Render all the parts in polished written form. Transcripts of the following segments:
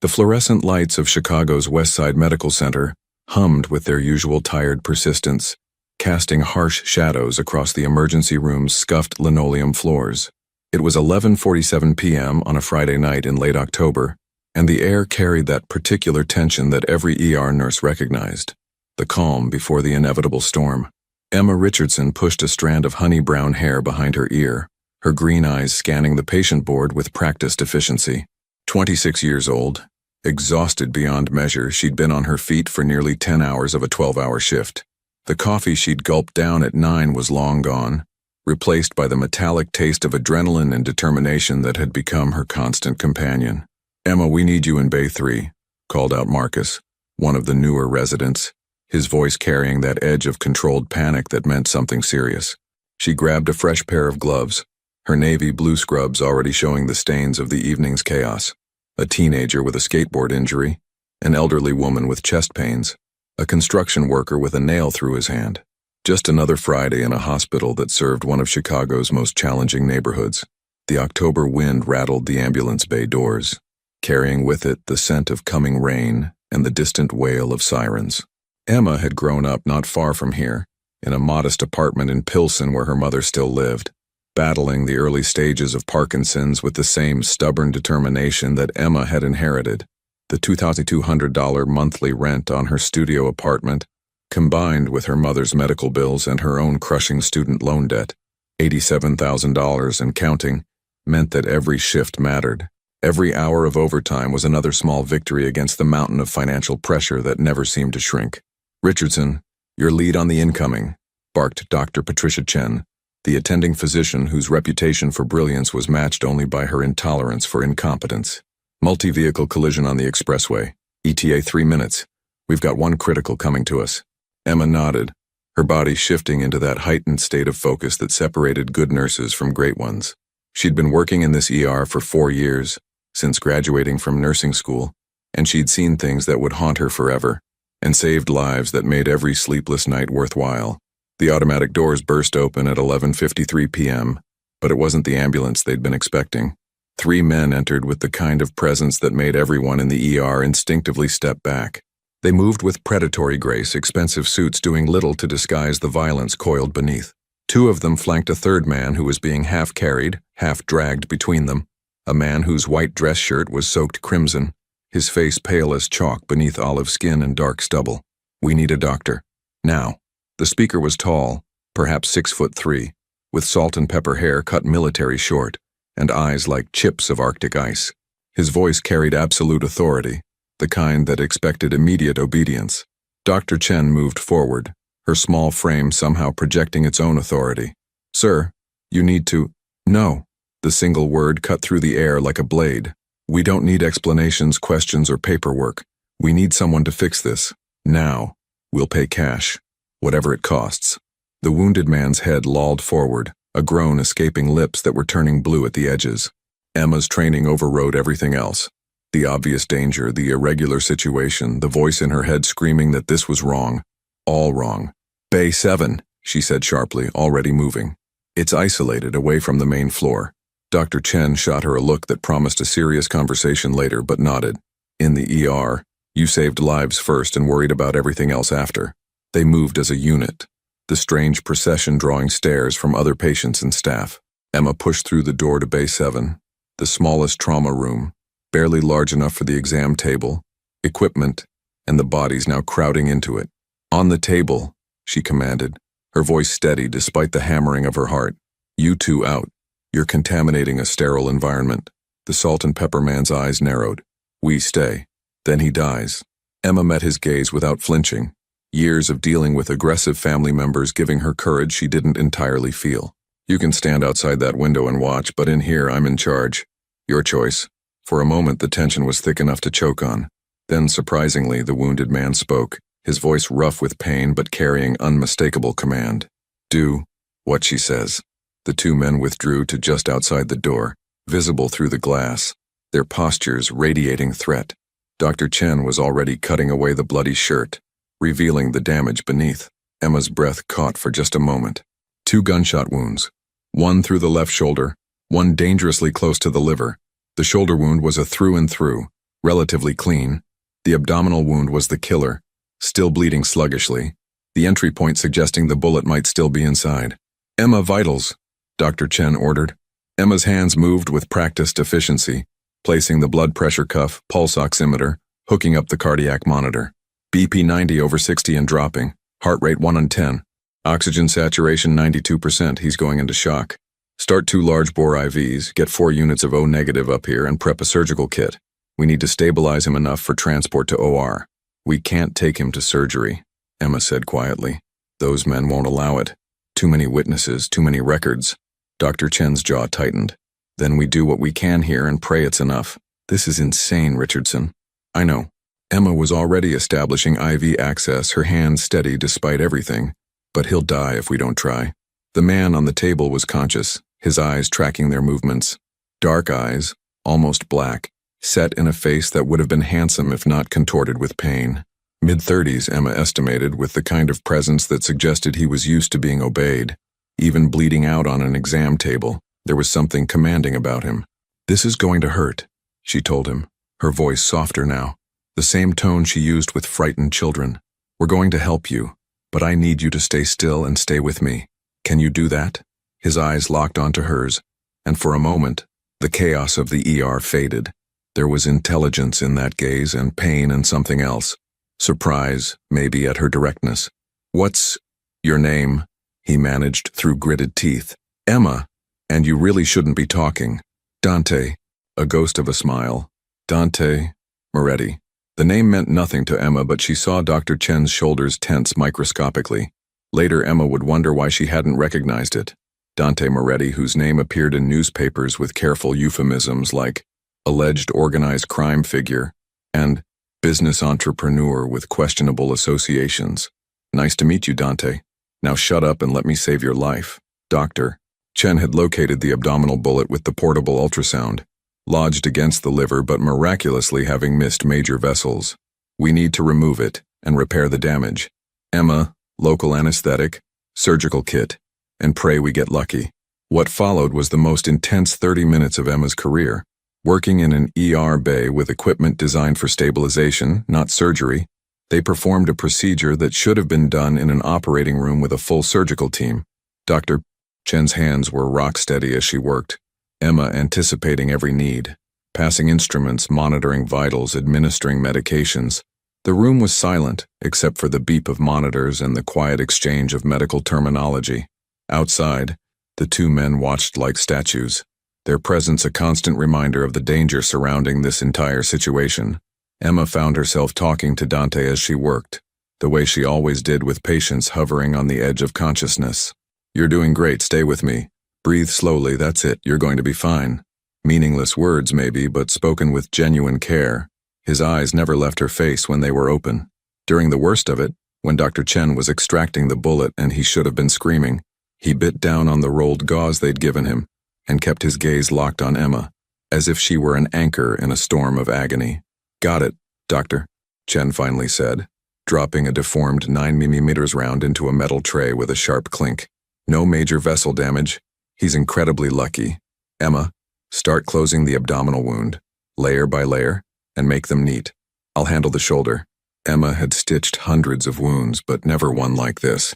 The fluorescent lights of Chicago's West Side Medical Center hummed with their usual tired persistence, casting harsh shadows across the emergency room's scuffed linoleum floors. It was 11:47 p.m. on a Friday night in late October, and the air carried that particular tension that every ER nurse recognized, the calm before the inevitable storm. Emma Richardson pushed a strand of honey-brown hair behind her ear, her green eyes scanning the patient board with practiced efficiency. 26 years old, exhausted beyond measure, she'd been on her feet for nearly 10 hours of a 12-hour shift. The coffee she'd gulped down at 9 was long gone, replaced by the metallic taste of adrenaline and determination that had become her constant companion. "Emma, we need you in Bay 3, called out Marcus, one of the newer residents, his voice carrying that edge of controlled panic that meant something serious. She grabbed a fresh pair of gloves, her navy blue scrubs already showing the stains of the evening's chaos. A teenager with a skateboard injury, an elderly woman with chest pains, a construction worker with a nail through his hand. Just another Friday in a hospital that served one of Chicago's most challenging neighborhoods. The October wind rattled the ambulance bay doors, carrying with it the scent of coming rain and the distant wail of sirens. Emma had grown up not far from here, in a modest apartment in Pilsen where her mother still lived, battling the early stages of Parkinson's with the same stubborn determination that Emma had inherited. The $2,200 monthly rent on her studio apartment, combined with her mother's medical bills and her own crushing student loan debt, $87,000 and counting, meant that every shift mattered. Every hour of overtime was another small victory against the mountain of financial pressure that never seemed to shrink. "Richardson, your lead on the incoming," barked Dr. Patricia Chen, the attending physician whose reputation for brilliance was matched only by her intolerance for incompetence. "Multi-vehicle collision on the expressway. ETA 3 minutes. We've got one critical coming to us." Emma nodded, her body shifting into that heightened state of focus that separated good nurses from great ones. She'd been working in this ER for 4 years, since graduating from nursing school, and she'd seen things that would haunt her forever, and saved lives that made every sleepless night worthwhile. The automatic doors burst open at 11:53 p.m., but it wasn't the ambulance they'd been expecting. 3 men entered with the kind of presence that made everyone in the ER instinctively step back. They moved with predatory grace, expensive suits doing little to disguise the violence coiled beneath. 2 of them flanked a third man who was being half carried, half dragged between them, a man whose white dress shirt was soaked crimson, his face pale as chalk beneath olive skin and dark stubble. "We need a doctor. Now." The speaker was tall, perhaps 6'3", with salt and pepper hair cut military short, and eyes like chips of Arctic ice. His voice carried absolute authority, the kind that expected immediate obedience. Dr. Chen moved forward, her small frame somehow projecting its own authority. "Sir, you need to—" "No." The single word cut through the air like a blade. "We don't need explanations, questions, or paperwork. We need someone to fix this. Now. We'll pay cash. Whatever it costs." The wounded man's head lolled forward, a groan escaping lips that were turning blue at the edges. Emma's training overrode everything else. The obvious danger, the irregular situation, the voice in her head screaming that this was wrong. All wrong. "Bay 7, she said sharply, already moving. "It's isolated, away from the main floor." Dr. Chen shot her a look that promised a serious conversation later, but nodded. "In the ER, you saved lives first and worried about everything else after." They moved as a unit, the strange procession drawing stares from other patients and staff. Emma pushed through the door to Bay 7, the smallest trauma room, barely large enough for the exam table, equipment, and the bodies now crowding into it. "On the table," she commanded, her voice steady despite the hammering of her heart. "You 2 out. You're contaminating a sterile environment." The salt and pepper man's eyes narrowed. "We stay. Then he dies." Emma met his gaze without flinching, years of dealing with aggressive family members giving her courage she didn't entirely feel. "You can stand outside that window and watch, but in here I'm in charge. Your choice." For a moment the tension was thick enough to choke on. Then, surprisingly, the wounded man spoke, his voice rough with pain but carrying unmistakable command. "Do what she says." The 2 men withdrew to just outside the door, visible through the glass, their postures radiating threat. Dr. Chen was already cutting away the bloody shirt, revealing the damage beneath. Emma's breath caught for just a moment. 2 gunshot wounds, one through the left shoulder, one dangerously close to the liver. The shoulder wound was a through and through, relatively clean. The abdominal wound was the killer, still bleeding sluggishly, the entry point suggesting the bullet might still be inside. "Emma, vitals," Dr. Chen ordered. Emma's hands moved with practiced efficiency, placing the blood pressure cuff, pulse oximeter, hooking up the cardiac monitor. BP 90 over 60 and dropping, heart rate 1 in 10. Oxygen saturation 92%, he's going into shock. Start 2 large bore IVs, get 4 units of O negative up here and prep a surgical kit. We need to stabilize him enough for transport to OR. We can't take him to surgery, Emma said quietly. Those men won't allow it. Too many witnesses, too many records. Dr. Chen's jaw tightened. Then we do what we can here and pray it's enough. This is insane, Richardson. I know. Emma was already establishing IV access, her hands steady despite everything. But he'll die if we don't try. The man on the table was conscious, his eyes tracking their movements. Dark eyes, almost black, set in a face that would have been handsome if not contorted with pain. Mid-30s, Emma estimated, with the kind of presence that suggested he was used to being obeyed. Even bleeding out on an exam table, there was something commanding about him. "This is going to hurt," she told him, her voice softer now, the same tone she used with frightened children. "We're going to help you, but I need you to stay still and stay with me. Can you do that?" His eyes locked onto hers, and for a moment, the chaos of the ER faded. There was intelligence in that gaze and pain and something else. Surprise, maybe, at her directness. "What's your name?" he managed through gritted teeth. "Emma, and you really shouldn't be talking." "Dante," a ghost of a smile. "Dante Moretti." The name meant nothing to Emma, but she saw Dr. Chen's shoulders tense microscopically. Later, Emma would wonder why she hadn't recognized it. Dante Moretti, whose name appeared in newspapers with careful euphemisms like alleged organized crime figure and business entrepreneur with questionable associations. "Nice to meet you, Dante. Now shut up and let me save your life, doctor." Chen had located the abdominal bullet with the portable ultrasound, lodged against the liver but miraculously having missed major vessels. "We need to remove it and repair the damage. Emma, local anesthetic, surgical kit, and pray we get lucky." What followed was the most intense 30 minutes of Emma's career. Working in an ER bay with equipment designed for stabilization, not surgery, they performed a procedure that should have been done in an operating room with a full surgical team. Dr. Chen's hands were rock steady as she worked, Emma anticipating every need, passing instruments, monitoring vitals, administering medications. The room was silent, except for the beep of monitors and the quiet exchange of medical terminology. Outside, the 2 men watched like statues, their presence a constant reminder of the danger surrounding this entire situation. Emma found herself talking to Dante as she worked, the way she always did, with patience hovering on the edge of consciousness. "You're doing great, stay with me. Breathe slowly, that's it, you're going to be fine." Meaningless words maybe, but spoken with genuine care. His eyes never left her face when they were open. During the worst of it, when Dr. Chen was extracting the bullet and he should have been screaming, he bit down on the rolled gauze they'd given him and kept his gaze locked on Emma, as if she were an anchor in a storm of agony. "Got it, doctor," Chen finally said, dropping a deformed 9mm round into a metal tray with a sharp clink. "No major vessel damage. He's incredibly lucky. Emma, start closing the abdominal wound, layer by layer, and make them neat. I'll handle the shoulder." Emma had stitched hundreds of wounds, but never one like this.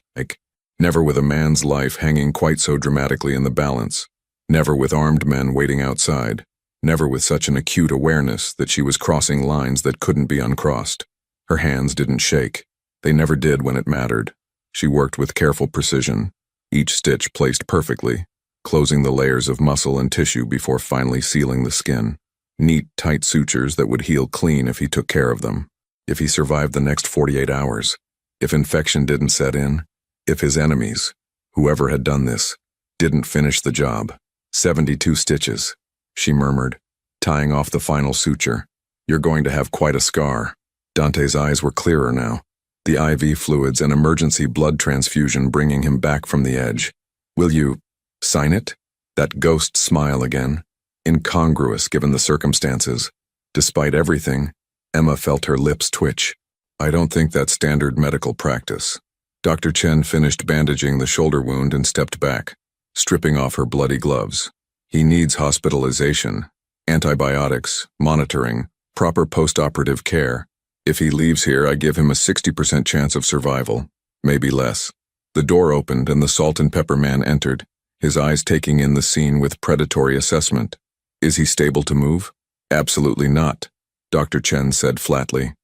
Never with a man's life hanging quite so dramatically in the balance. Never with armed men waiting outside. Never with such an acute awareness that she was crossing lines that couldn't be uncrossed. Her hands didn't shake. They never did when it mattered. She worked with careful precision, each stitch placed perfectly, closing the layers of muscle and tissue before finally sealing the skin. Neat, tight sutures that would heal clean if he took care of them. If he survived the next 48 hours. If infection didn't set in. If his enemies, whoever had done this, didn't finish the job. 72 stitches, she murmured, tying off the final suture. "You're going to have quite a scar." Dante's eyes were clearer now, the IV fluids and emergency blood transfusion bringing him back from the edge. "Will you sign it?" That ghost smile again, incongruous given the circumstances. Despite everything, Emma felt her lips twitch. "I don't think that's standard medical practice." Dr. Chen finished bandaging the shoulder wound and stepped back, stripping off her bloody gloves. "He needs hospitalization, antibiotics, monitoring, Proper post-operative care. If he leaves here, I give him a 60% chance of survival, maybe less. The door opened and the salt and pepper man entered, his eyes taking in the scene with predatory assessment. Is he stable to move? Absolutely not, Dr. Chen said flatly.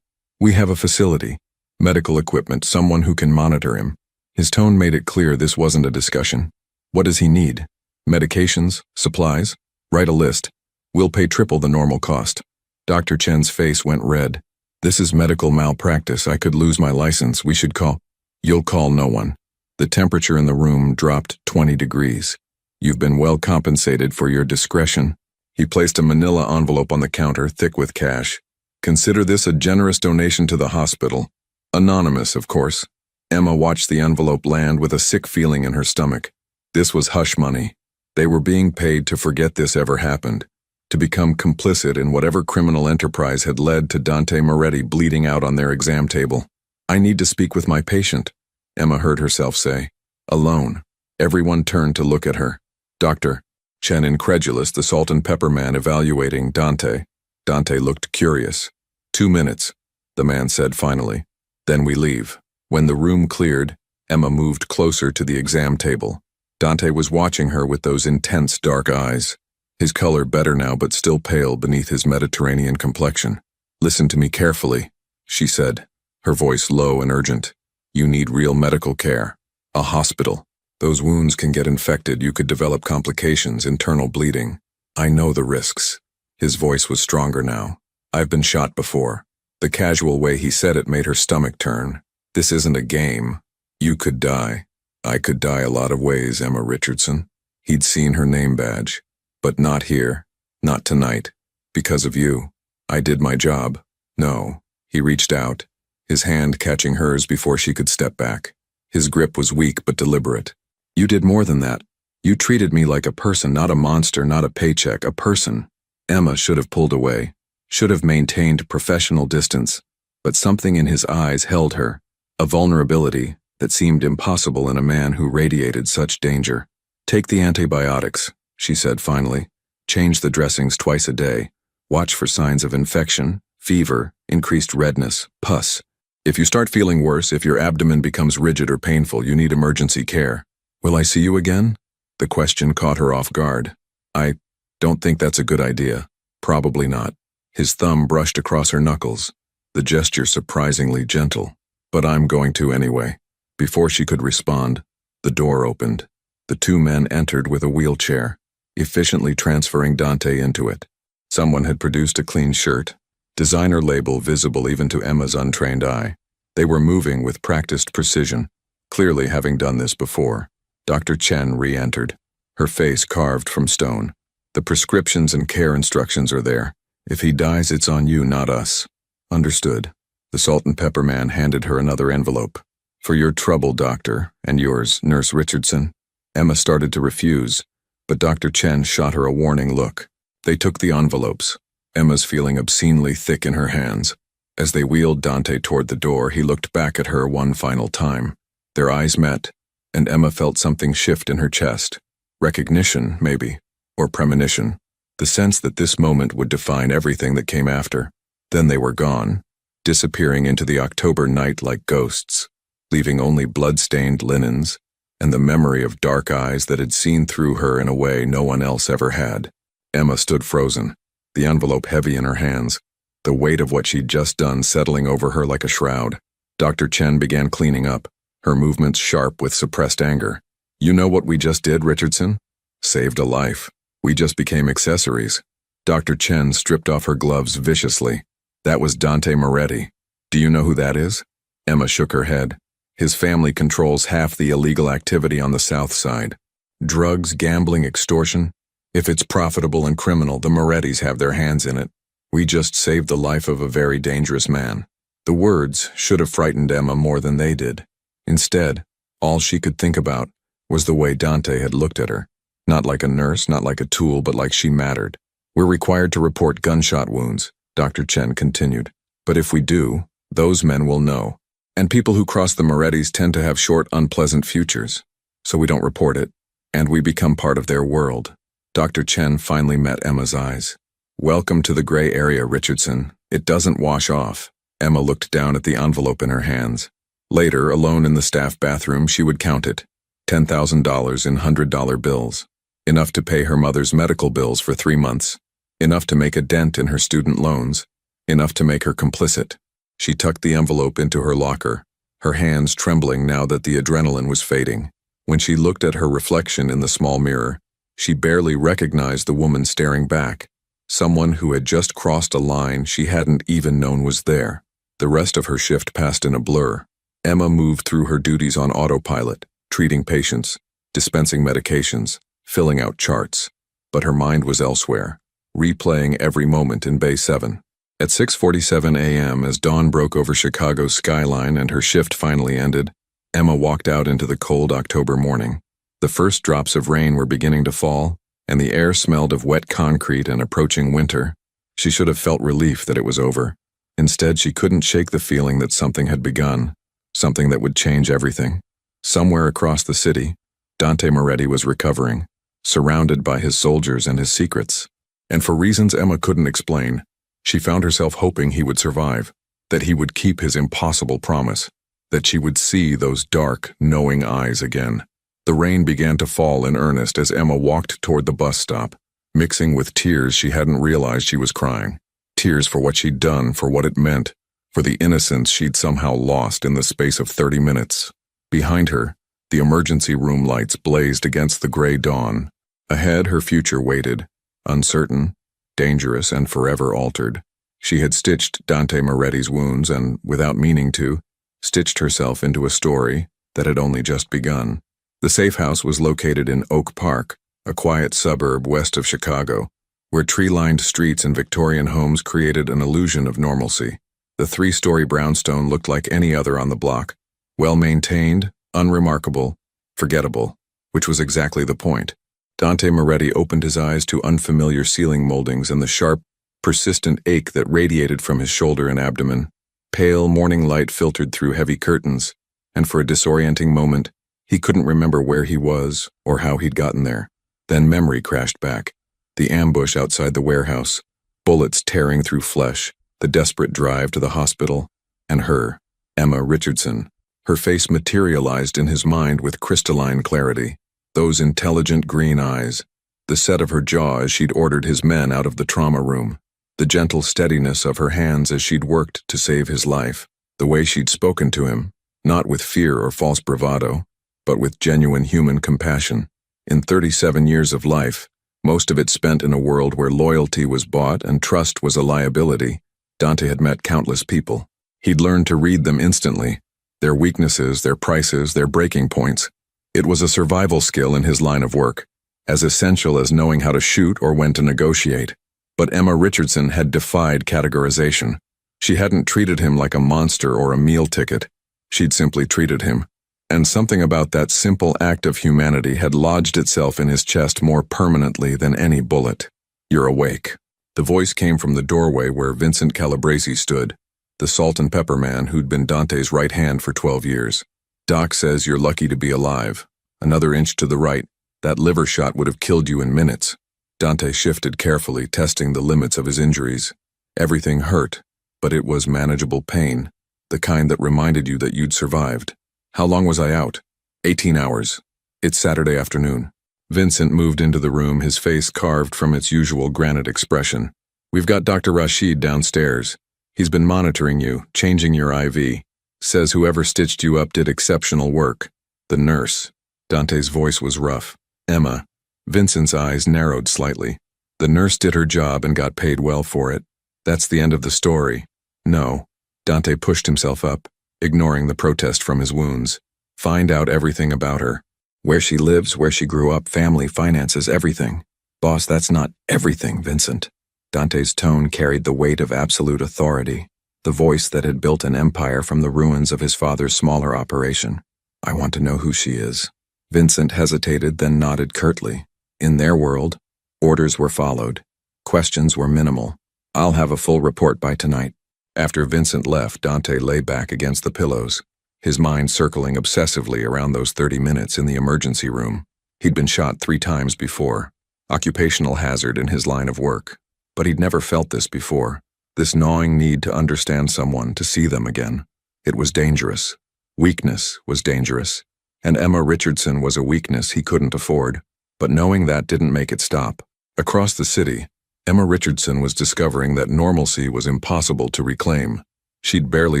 We have a facility, medical equipment, someone who can monitor him. His tone made it clear this wasn't a discussion. What does he need? Medications? Supplies? Write a list. We'll pay triple the normal cost. Dr. Chen's face went red. This is medical malpractice. I could lose my license. We should call. You'll call no one. The temperature in the room dropped 20 degrees. You've been well compensated for your discretion. He placed a manila envelope on the counter, thick with cash. Consider this a generous donation to the hospital. Anonymous, of course. Emma watched the envelope land with a sick feeling in her stomach. This was hush money. They were being paid to forget this ever happened, to become complicit in whatever criminal enterprise had led to Dante Moretti bleeding out on their exam table. I need to speak with my patient, Emma heard herself say. Alone. Everyone turned to look at her. Doctor. Chen incredulous, the salt and pepper man evaluating Dante. Dante looked curious. 2 minutes, the man said finally. Then we leave. When the room cleared, Emma moved closer to the exam table. Dante was watching her with those intense dark eyes. His color better now but still pale beneath his Mediterranean complexion. Listen to me carefully, she said, her voice low and urgent. You need real medical care. A hospital. Those wounds can get infected. You could develop complications, internal bleeding. I know the risks. His voice was stronger now. I've been shot before. The casual way he said it made her stomach turn. This isn't a game. You could die. I could die a lot of ways, Emma Richardson. He'd seen her name badge. But not here. Not tonight. Because of you. I did my job. No. He reached out, his hand catching hers before she could step back. His grip was weak but deliberate. You did more than that. You treated me like a person, not a monster, not a paycheck, a person. Emma should have pulled away, should have maintained professional distance, but something in his eyes held her, a vulnerability that seemed impossible in a man who radiated such danger. Take the antibiotics, she said finally. Change the dressings twice a day. Watch for signs of infection, fever, increased redness, pus. If you start feeling worse, if your abdomen becomes rigid or painful, you need emergency care. Will I see you again? The question caught her off guard. I don't think that's a good idea. Probably not. His thumb brushed across her knuckles, the gesture surprisingly gentle. But I'm going to anyway. Before she could respond, the door opened. The 2 men entered with a wheelchair, efficiently transferring Dante into it. Someone had produced a clean shirt, designer label visible even to Emma's untrained eye. They were moving with practiced precision, clearly having done this before. Dr. Chen re-entered, her face carved from stone. The prescriptions and care instructions are there. If he dies, it's on you, not us. Understood. The salt and pepper man handed her another envelope. For your trouble, doctor, and yours, Nurse Richardson. Emma started to refuse, but Dr. Chen shot her a warning look. They took the envelopes, Emma's feeling obscenely thick in her hands. As they wheeled Dante toward the door, he looked back at her one final time. Their eyes met, and Emma felt something shift in her chest. Recognition, maybe, or premonition. The sense that this moment would define everything that came after. Then they were gone, disappearing into the October night like ghosts, leaving only blood-stained linens and the memory of dark eyes that had seen through her in a way no one else ever had. Emma stood frozen, the envelope heavy in her hands, the weight of what she'd just done settling over her like a shroud. Dr. Chen began cleaning up, her movements sharp with suppressed anger. You know what we just did, Richardson? Saved a life. We just became accessories. Dr. Chen stripped off her gloves viciously. That was Dante Moretti. Do you know who that is? Emma shook her head. His family controls half the illegal activity on the South Side. Drugs, gambling, extortion. If it's profitable and criminal, the Morettis have their hands in it. We just saved the life of a very dangerous man. The words should have frightened Emma more than they did. Instead, all she could think about was the way Dante had looked at her. Not like a nurse, not like a tool, but like she mattered. We're required to report gunshot wounds, Dr. Chen continued. But if we do, those men will know. And people who cross the Morettis tend to have short, unpleasant futures. So we don't report it, and we become part of their world. Dr. Chen finally met Emma's eyes. Welcome to the gray area, Richardson. It doesn't wash off. Emma looked down at the envelope in her hands. Later, alone in the staff bathroom, she would count it. $10,000 in $100 bills. Enough to pay her mother's medical bills for 3 months. Enough to make a dent in her student loans. Enough to make her complicit. She tucked the envelope into her locker, her hands trembling now that the adrenaline was fading. When she looked at her reflection in the small mirror, she barely recognized the woman staring back, someone who had just crossed a line she hadn't even known was there. The rest of her shift passed in a blur. Emma moved through her duties on autopilot, treating patients, dispensing medications, filling out charts. But her mind was elsewhere, replaying every moment in Bay 7. At 6:47 a.m., as dawn broke over Chicago's skyline and her shift finally ended, Emma walked out into the cold October morning. The first drops of rain were beginning to fall, and the air smelled of wet concrete and approaching winter. She should have felt relief that it was over. Instead, she couldn't shake the feeling that something had begun, something that would change everything. Somewhere across the city, Dante Moretti was recovering, surrounded by his soldiers and his secrets. And for reasons Emma couldn't explain, she found herself hoping he would survive, that he would keep his impossible promise, that she would see those dark, knowing eyes again. The rain began to fall in earnest as Emma walked toward the bus stop, mixing with tears she hadn't realized she was crying. Tears for what she'd done, for what it meant, for the innocence she'd somehow lost in the space of 30 minutes. Behind her, the emergency room lights blazed against the gray dawn. Ahead, her future waited, uncertain, dangerous, and forever altered. She had stitched Dante Moretti's wounds and, without meaning to, stitched herself into a story that had only just begun. The safe house was located in Oak Park, a quiet suburb west of Chicago, where tree-lined streets and Victorian homes created an illusion of normalcy. The 3-story brownstone looked like any other on the block, well-maintained, unremarkable, forgettable, which was exactly the point. Dante Moretti opened his eyes to unfamiliar ceiling moldings and the sharp, persistent ache that radiated from his shoulder and abdomen. Pale morning light filtered through heavy curtains, and for a disorienting moment, he couldn't remember where he was or how he'd gotten there. Then memory crashed back. The ambush outside the warehouse, bullets tearing through flesh, the desperate drive to the hospital, and her, Emma Richardson. Her face materialized in his mind with crystalline clarity. Those intelligent green eyes, the set of her jaw as she'd ordered his men out of the trauma room, the gentle steadiness of her hands as she'd worked to save his life, the way she'd spoken to him, not with fear or false bravado, but with genuine human compassion. In 37 years of life, most of it spent in a world where loyalty was bought and trust was a liability, Dante had met countless people. He'd learned to read them instantly, their weaknesses, their prices, their breaking points. It was a survival skill in his line of work, as essential as knowing how to shoot or when to negotiate. But Emma Richardson had defied categorization. She hadn't treated him like a monster or a meal ticket. She'd simply treated him. And something about that simple act of humanity had lodged itself in his chest more permanently than any bullet. "You're awake." The voice came from the doorway where Vincent Calabresi stood, the salt and pepper man who'd been Dante's right hand for 12 years. "Doc says you're lucky to be alive. Another inch to the right, that liver shot would have killed you in minutes." Dante shifted carefully, testing the limits of his injuries. Everything hurt, but it was manageable pain, the kind that reminded you that you'd survived. "How long was I out?" 18 hours. It's Saturday afternoon." Vincent moved into the room, his face carved from its usual granite expression. "We've got Dr. Rashid downstairs. He's been monitoring you, changing your IV. Says whoever stitched you up did exceptional work." "The nurse." Dante's voice was rough. "Emma." Vincent's eyes narrowed slightly. "The nurse did her job and got paid well for it. That's the end of the story." "No." Dante pushed himself up, ignoring the protest from his wounds. "Find out everything about her. Where she lives, where she grew up, family, finances, everything." "Boss, that's not everything, Vincent." Dante's tone carried the weight of absolute authority, the voice that had built an empire from the ruins of his father's smaller operation. "I want to know who she is." Vincent hesitated, then nodded curtly. In their world, orders were followed. Questions were minimal. "I'll have a full report by tonight." After Vincent left, Dante lay back against the pillows, his mind circling obsessively around those 30 minutes in the emergency room. He'd been shot 3 times before. Occupational hazard in his line of work. But he'd never felt this before. This gnawing need to understand someone, to see them again. It was dangerous. Weakness was dangerous. And Emma Richardson was a weakness he couldn't afford. But knowing that didn't make it stop. Across the city, Emma Richardson was discovering that normalcy was impossible to reclaim. She'd barely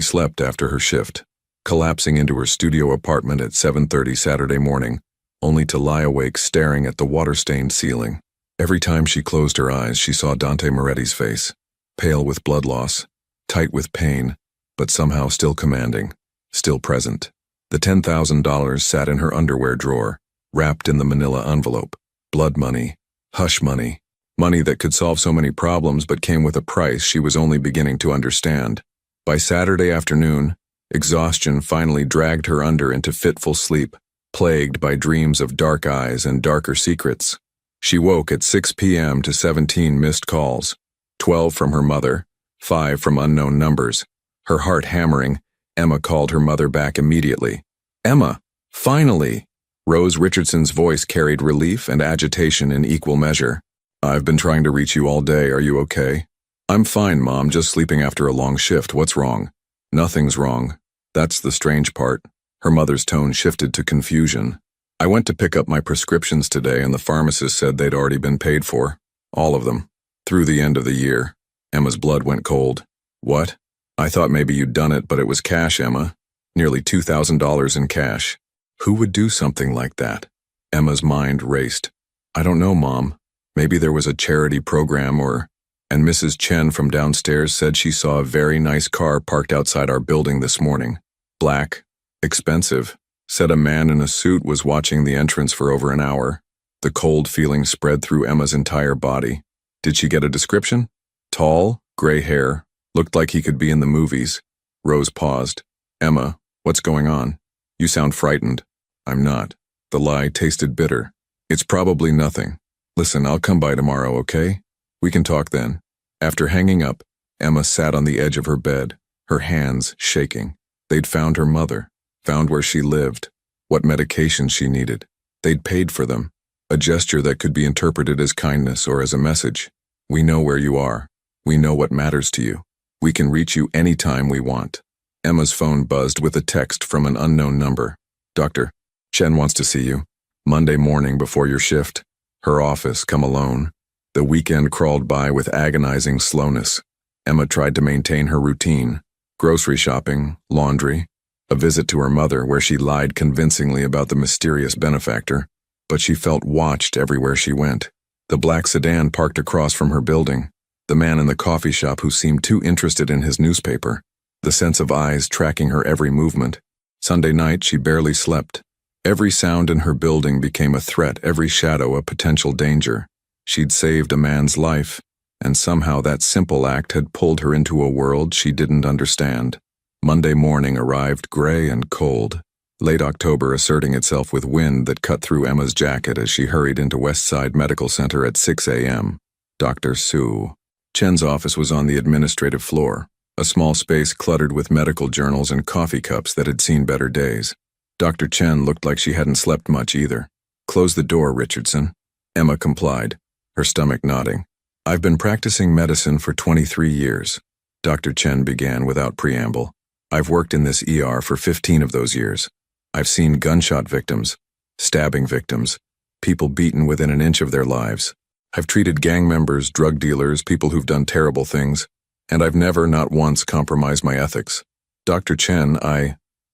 slept after her shift, collapsing into her studio apartment at 7:30 Saturday morning, only to lie awake staring at the water-stained ceiling. Every time she closed her eyes, she saw Dante Moretti's face, pale with blood loss, tight with pain, but somehow still commanding, still present. The $10,000 sat in her underwear drawer, wrapped in the manila envelope. Blood money, hush money, money that could solve so many problems but came with a price she was only beginning to understand. By Saturday afternoon, exhaustion finally dragged her under into fitful sleep, plagued by dreams of dark eyes and darker secrets. She woke at 6 p.m. to 17 missed calls, 12 from her mother, 5 from unknown numbers. Her heart hammering, Emma called her mother back immediately. "Emma, finally!" Rose Richardson's voice carried relief and agitation in equal measure. "I've been trying to reach you all day. Are you okay?" "I'm fine, Mom, just sleeping after a long shift. What's wrong?" "Nothing's wrong. That's the strange part." Her mother's tone shifted to confusion. "I went to pick up my prescriptions today and the pharmacist said they'd already been paid for. All of them. Through the end of the year." Emma's blood went cold. "What? I thought maybe you'd done it, but it was cash, Emma. Nearly $2,000 in cash. Who would do something like that?" Emma's mind raced. "I don't know, Mom. Maybe there was a charity program or..." And Mrs. Chen from downstairs said she saw a very nice car parked outside our building this morning. Black. Expensive. Said a man in a suit was watching the entrance for over an hour. The cold feeling spread through Emma's entire body. Did she get a description? Tall, gray hair, looked like he could be in the movies. Rose paused. "Emma, what's going on? You sound frightened." "I'm not." The lie tasted bitter. "It's probably nothing. Listen, I'll come by tomorrow, okay? We can talk then." After hanging up, Emma sat on the edge of her bed, her hands shaking. They'd found her mother, found where she lived, what medications she needed. They'd paid for them, a gesture that could be interpreted as kindness or as a message. "We know where you are. We know what matters to you. We can reach you anytime we want." Emma's phone buzzed with a text from an unknown number. "Dr. Chen wants to see you. Monday morning before your shift. Her office, come alone." The weekend crawled by with agonizing slowness. Emma tried to maintain her routine. Grocery shopping, laundry, a visit to her mother where she lied convincingly about the mysterious benefactor. But she felt watched everywhere she went. The black sedan parked across from her building. The man in the coffee shop who seemed too interested in his newspaper. The sense of eyes tracking her every movement. Sunday night, she barely slept. Every sound in her building became a threat, every shadow a potential danger. She'd saved a man's life, and somehow that simple act had pulled her into a world she didn't understand. Monday morning arrived gray and cold, late October asserting itself with wind that cut through Emma's jacket as she hurried into Westside Medical Center at 6 a.m. Dr. Su Chen's office was on the administrative floor, a small space cluttered with medical journals and coffee cups that had seen better days. Dr. Chen looked like she hadn't slept much either. "Close the door, Richardson." Emma complied, her stomach nodding. "I've been practicing medicine for 23 years. Dr. Chen began without preamble. "I've worked in this ER for 15 of those years. I've seen gunshot victims, stabbing victims, people beaten within an inch of their lives. I've treated gang members, drug dealers, people who've done terrible things, and I've never, not once, compromised my ethics. Dr. Chen,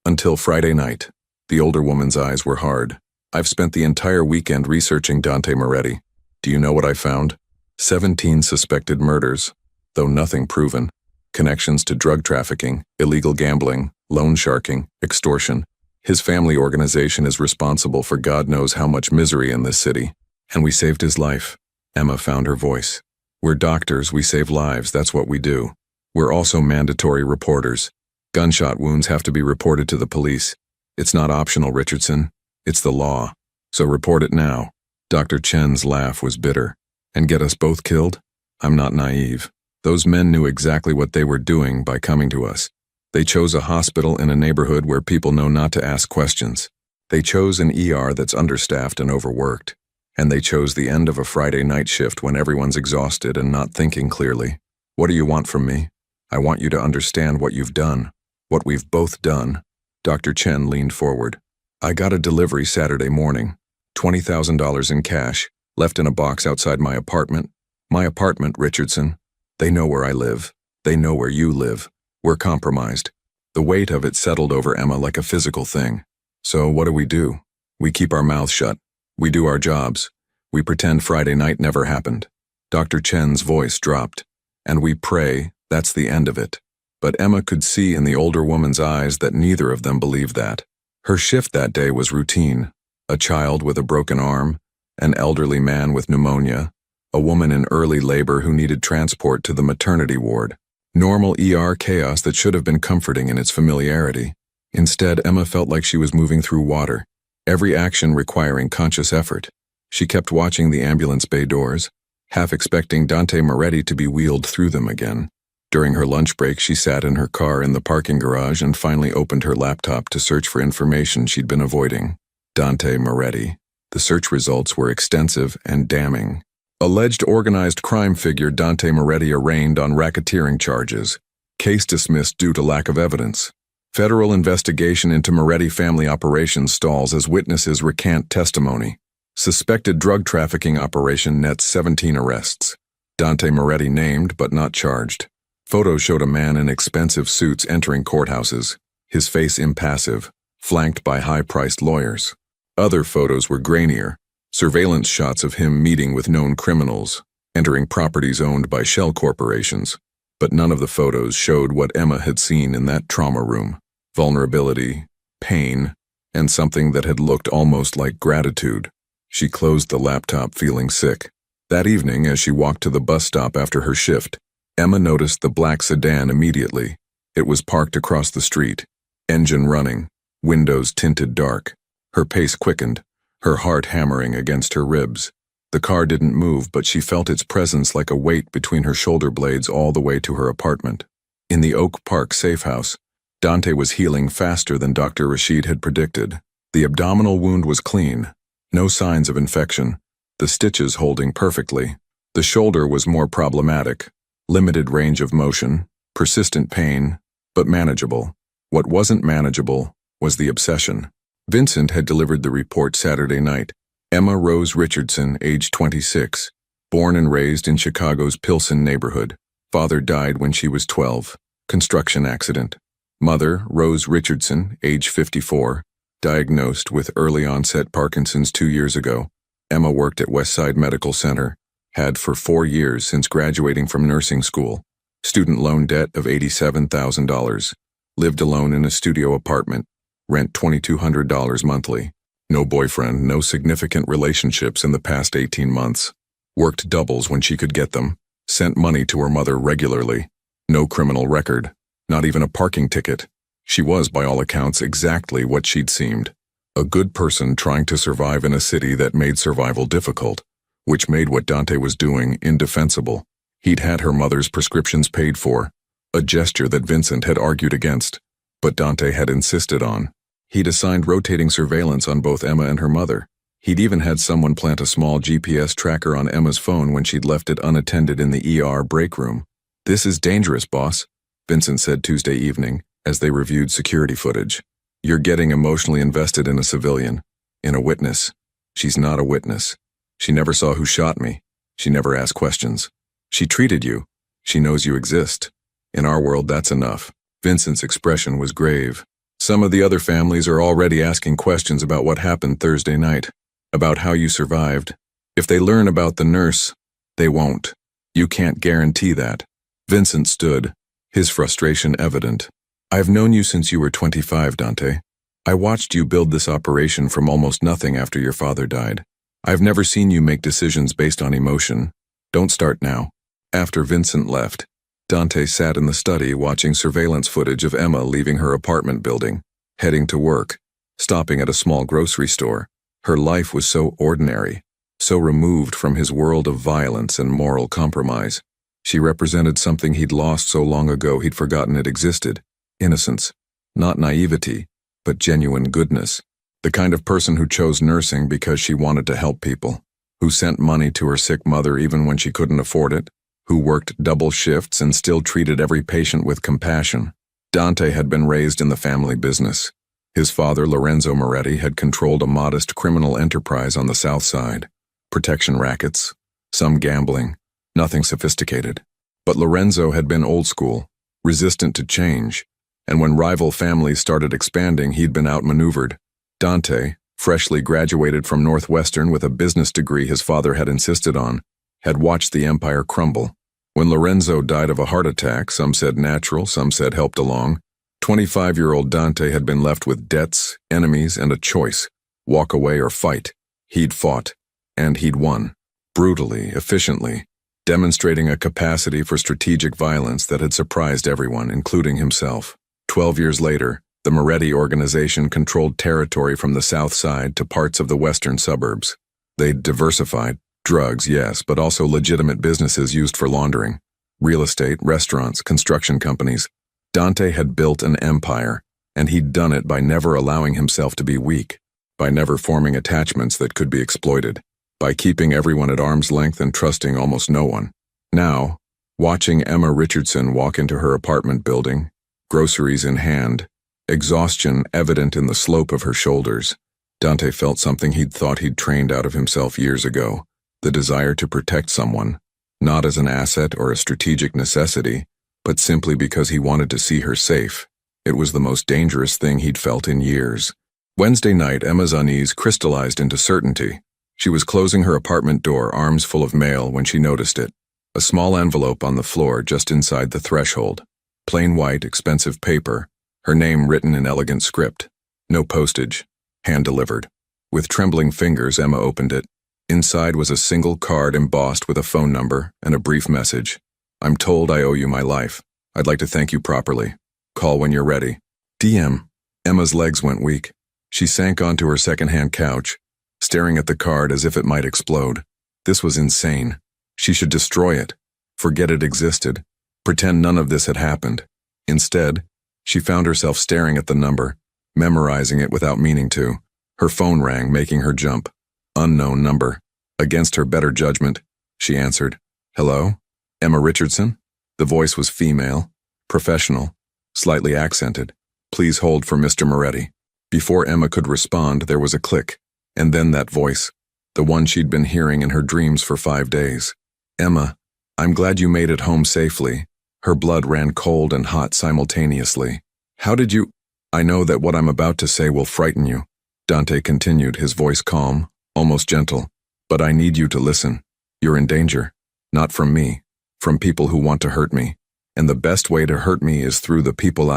until Friday night." The older woman's eyes were hard. "I've spent the entire weekend researching Dante Moretti. Do you know what I found? 17 suspected murders, though nothing proven. Connections to drug trafficking, illegal gambling, loan sharking, extortion. His family organization is responsible for God knows how much misery in this city. And we saved his life." Emma found her voice. "We're doctors, we save lives, that's what we do. We're also mandatory reporters. Gunshot wounds have to be reported to the police. It's not optional, Richardson. It's the law. So report it now." Dr. Chen's laugh was bitter. "And get us both killed? I'm not naive. Those men knew exactly what they were doing by coming to us. They chose a hospital in a neighborhood where people know not to ask questions. They chose an ER that's understaffed and overworked. And they chose the end of a Friday night shift when everyone's exhausted and not thinking clearly. What do you want from me? I want you to understand what you've done. What we've both done. Dr. Chen leaned forward. I got a delivery Saturday morning. $20,000 in cash, left in a box outside my apartment. My apartment, Richardson. They know where I live. They know where you live. We're compromised. The weight of it settled over Emma like a physical thing. So what do? We keep our mouths shut. We do our jobs. We pretend Friday night never happened. Dr. Chen's voice dropped. And we pray that's the end of it. But Emma could see in the older woman's eyes that neither of them believed that. Her shift that day was routine. A child with a broken arm, an elderly man with pneumonia, a woman in early labor who needed transport to the maternity ward. Normal ER chaos that should have been comforting in its familiarity. Instead, Emma felt like she was moving through water, every action requiring conscious effort. She kept watching the ambulance bay doors, half expecting Dante Moretti to be wheeled through them again. During her lunch break, she sat in her car in the parking garage and finally opened her laptop to search for information she'd been avoiding. Dante Moretti. The search results were extensive and damning. Alleged organized crime figure Dante Moretti arraigned on racketeering charges. Case dismissed due to lack of evidence. Federal investigation into Moretti family operations stalls as witnesses recant testimony. Suspected drug trafficking operation nets 17 arrests. Dante Moretti named but not charged. Photos showed a man in expensive suits entering courthouses, his face impassive, flanked by high-priced lawyers. Other photos were grainier, surveillance shots of him meeting with known criminals, entering properties owned by shell corporations. But none of the photos showed what Emma had seen in that trauma room: vulnerability, pain, and something that had looked almost like gratitude. She closed the laptop feeling sick. That evening, as she walked to the bus stop after her shift, Emma noticed the black sedan immediately. It was parked across the street, engine running, windows tinted dark. Her pace quickened, her heart hammering against her ribs. The car didn't move, but she felt its presence like a weight between her shoulder blades all the way to her apartment. In the Oak Park safe house, Dante was healing faster than Dr. Rashid had predicted. The abdominal wound was clean, no signs of infection, the stitches holding perfectly. The shoulder was more problematic. Limited range of motion, persistent pain, but manageable. What wasn't manageable was the obsession. Vincent had delivered the report Saturday night. Emma Rose Richardson, age 26, born and raised in Chicago's Pilsen neighborhood. Father died when she was 12. Construction accident. Mother, Rose Richardson, age 54, diagnosed with early-onset Parkinson's 2 years ago. Emma worked at Westside Medical Center. Had for 4 years since graduating from nursing school. Student loan debt of $87,000. Lived alone in a studio apartment. Rent $2,200 monthly. No boyfriend, no significant relationships in the past 18 months. Worked doubles when she could get them. Sent money to her mother regularly. No criminal record. Not even a parking ticket. She was, by all accounts, exactly what she'd seemed. A good person trying to survive in a city that made survival difficult. Which made what Dante was doing indefensible. He'd had her mother's prescriptions paid for, a gesture that Vincent had argued against, but Dante had insisted on. He'd assigned rotating surveillance on both Emma and her mother. He'd even had someone plant a small GPS tracker on Emma's phone when she'd left it unattended in the ER break room. "This is dangerous, boss," Vincent said Tuesday evening, as they reviewed security footage. "You're getting emotionally invested in a civilian, in a witness. She's not a witness. She never saw who shot me. She never asked questions. She treated you. She knows you exist. In our world, that's enough." Vincent's expression was grave. "Some of the other families are already asking questions about what happened Thursday night, about how you survived. If they learn about the nurse, they won't. You can't guarantee that." Vincent stood, his frustration evident. "I've known you since you were 25, Dante. I watched you build this operation from almost nothing after your father died. I've never seen you make decisions based on emotion. Don't start now." After Vincent left, Dante sat in the study watching surveillance footage of Emma leaving her apartment building, heading to work, stopping at a small grocery store. Her life was so ordinary, so removed from his world of violence and moral compromise. She represented something he'd lost so long ago he'd forgotten it existed. Innocence. Not naivety, but genuine goodness. The kind of person who chose nursing because she wanted to help people. who sent money to her sick mother even when she couldn't afford it, who worked double shifts and still treated every patient with compassion. Dante had been raised in the family business. His father, Lorenzo Moretti, had controlled a modest criminal enterprise on the South Side. Protection rackets, some gambling, nothing sophisticated. But Lorenzo had been old school, resistant to change, and when rival families started expanding, he'd been outmaneuvered. Dante, freshly graduated from Northwestern with a business degree his father had insisted on, had watched the empire crumble. When Lorenzo died of a heart attack, some said natural, some said helped along, 25-year-old Dante had been left with debts, enemies, and a choice: walk away or fight. He'd fought, and he'd won, brutally, efficiently, demonstrating a capacity for strategic violence that had surprised everyone, including himself. 12 years later, the Moretti organization controlled territory from the South Side to parts of the western suburbs. They'd diversified. Drugs, yes, but also legitimate businesses used for laundering. Real estate, restaurants, construction companies. Dante had built an empire, and he'd done it by never allowing himself to be weak, by never forming attachments that could be exploited, by keeping everyone at arm's length and trusting almost no one. Now, watching Emma Richardson walk into her apartment building, groceries in hand, exhaustion evident in the slope of her shoulders, Dante felt something he'd thought he'd trained out of himself years ago. The desire to protect someone, not as an asset or a strategic necessity, but simply because he wanted to see her safe. It was the most dangerous thing he'd felt in years. Wednesday night, Emma's unease crystallized into certainty. She was closing her apartment door, arms full of mail, when she noticed it. A small envelope on the floor just inside the threshold. Plain white, expensive paper, her name written in elegant script. No postage. Hand-delivered. With trembling fingers, Emma opened it. Inside was a single card embossed with a phone number and a brief message. I'm told I owe you my life. I'd like to thank you properly. Call when you're ready. DM. Emma's legs went weak. She sank onto her second-hand couch, staring at the card as if it might explode. This was insane. She should destroy it. Forget it existed. Pretend none of this had happened. Instead, she found herself staring at the number, memorizing it without meaning to. Her phone rang, making her jump. Unknown number. Against her better judgment, she answered. Hello? Emma Richardson? The voice was female, professional, slightly accented. Please hold for Mr. Moretti. Before Emma could respond, there was a click, and then that voice, the one she'd been hearing in her dreams for 5 days. Emma, I'm glad you made it home safely. Her blood ran cold and hot simultaneously. How did you— I know that what I'm about to say will frighten you, Dante continued, his voice calm, almost gentle. But I need you to listen. You're in danger. Not from me. From people who want to hurt me. And the best way to hurt me is through the people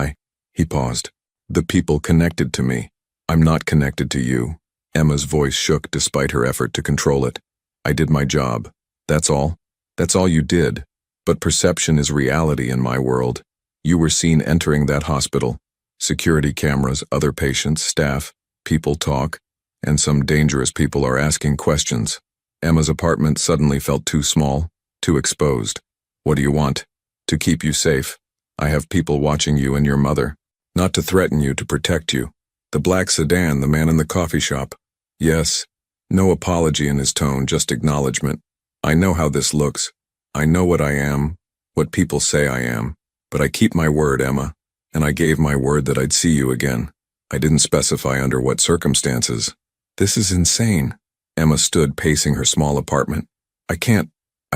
He paused. The people connected to me. I'm not connected to you. Emma's voice shook despite her effort to control it. I did my job. That's all. That's all you did. But perception is reality in my world. You were seen entering that hospital. Security cameras, other patients, staff, people talk, and some dangerous people are asking questions. Emma's apartment suddenly felt too small, too exposed. What do you want? To keep you safe. I have people watching you and your mother. Not to threaten you, to protect you. The black sedan, the man in the coffee shop. Yes. No apology in his tone, just acknowledgement. I know how this looks. I know what I am, what people say I am. But I keep my word, Emma. And I gave my word that I'd see you again. I didn't specify under what circumstances. This is insane. Emma stood pacing her small apartment. I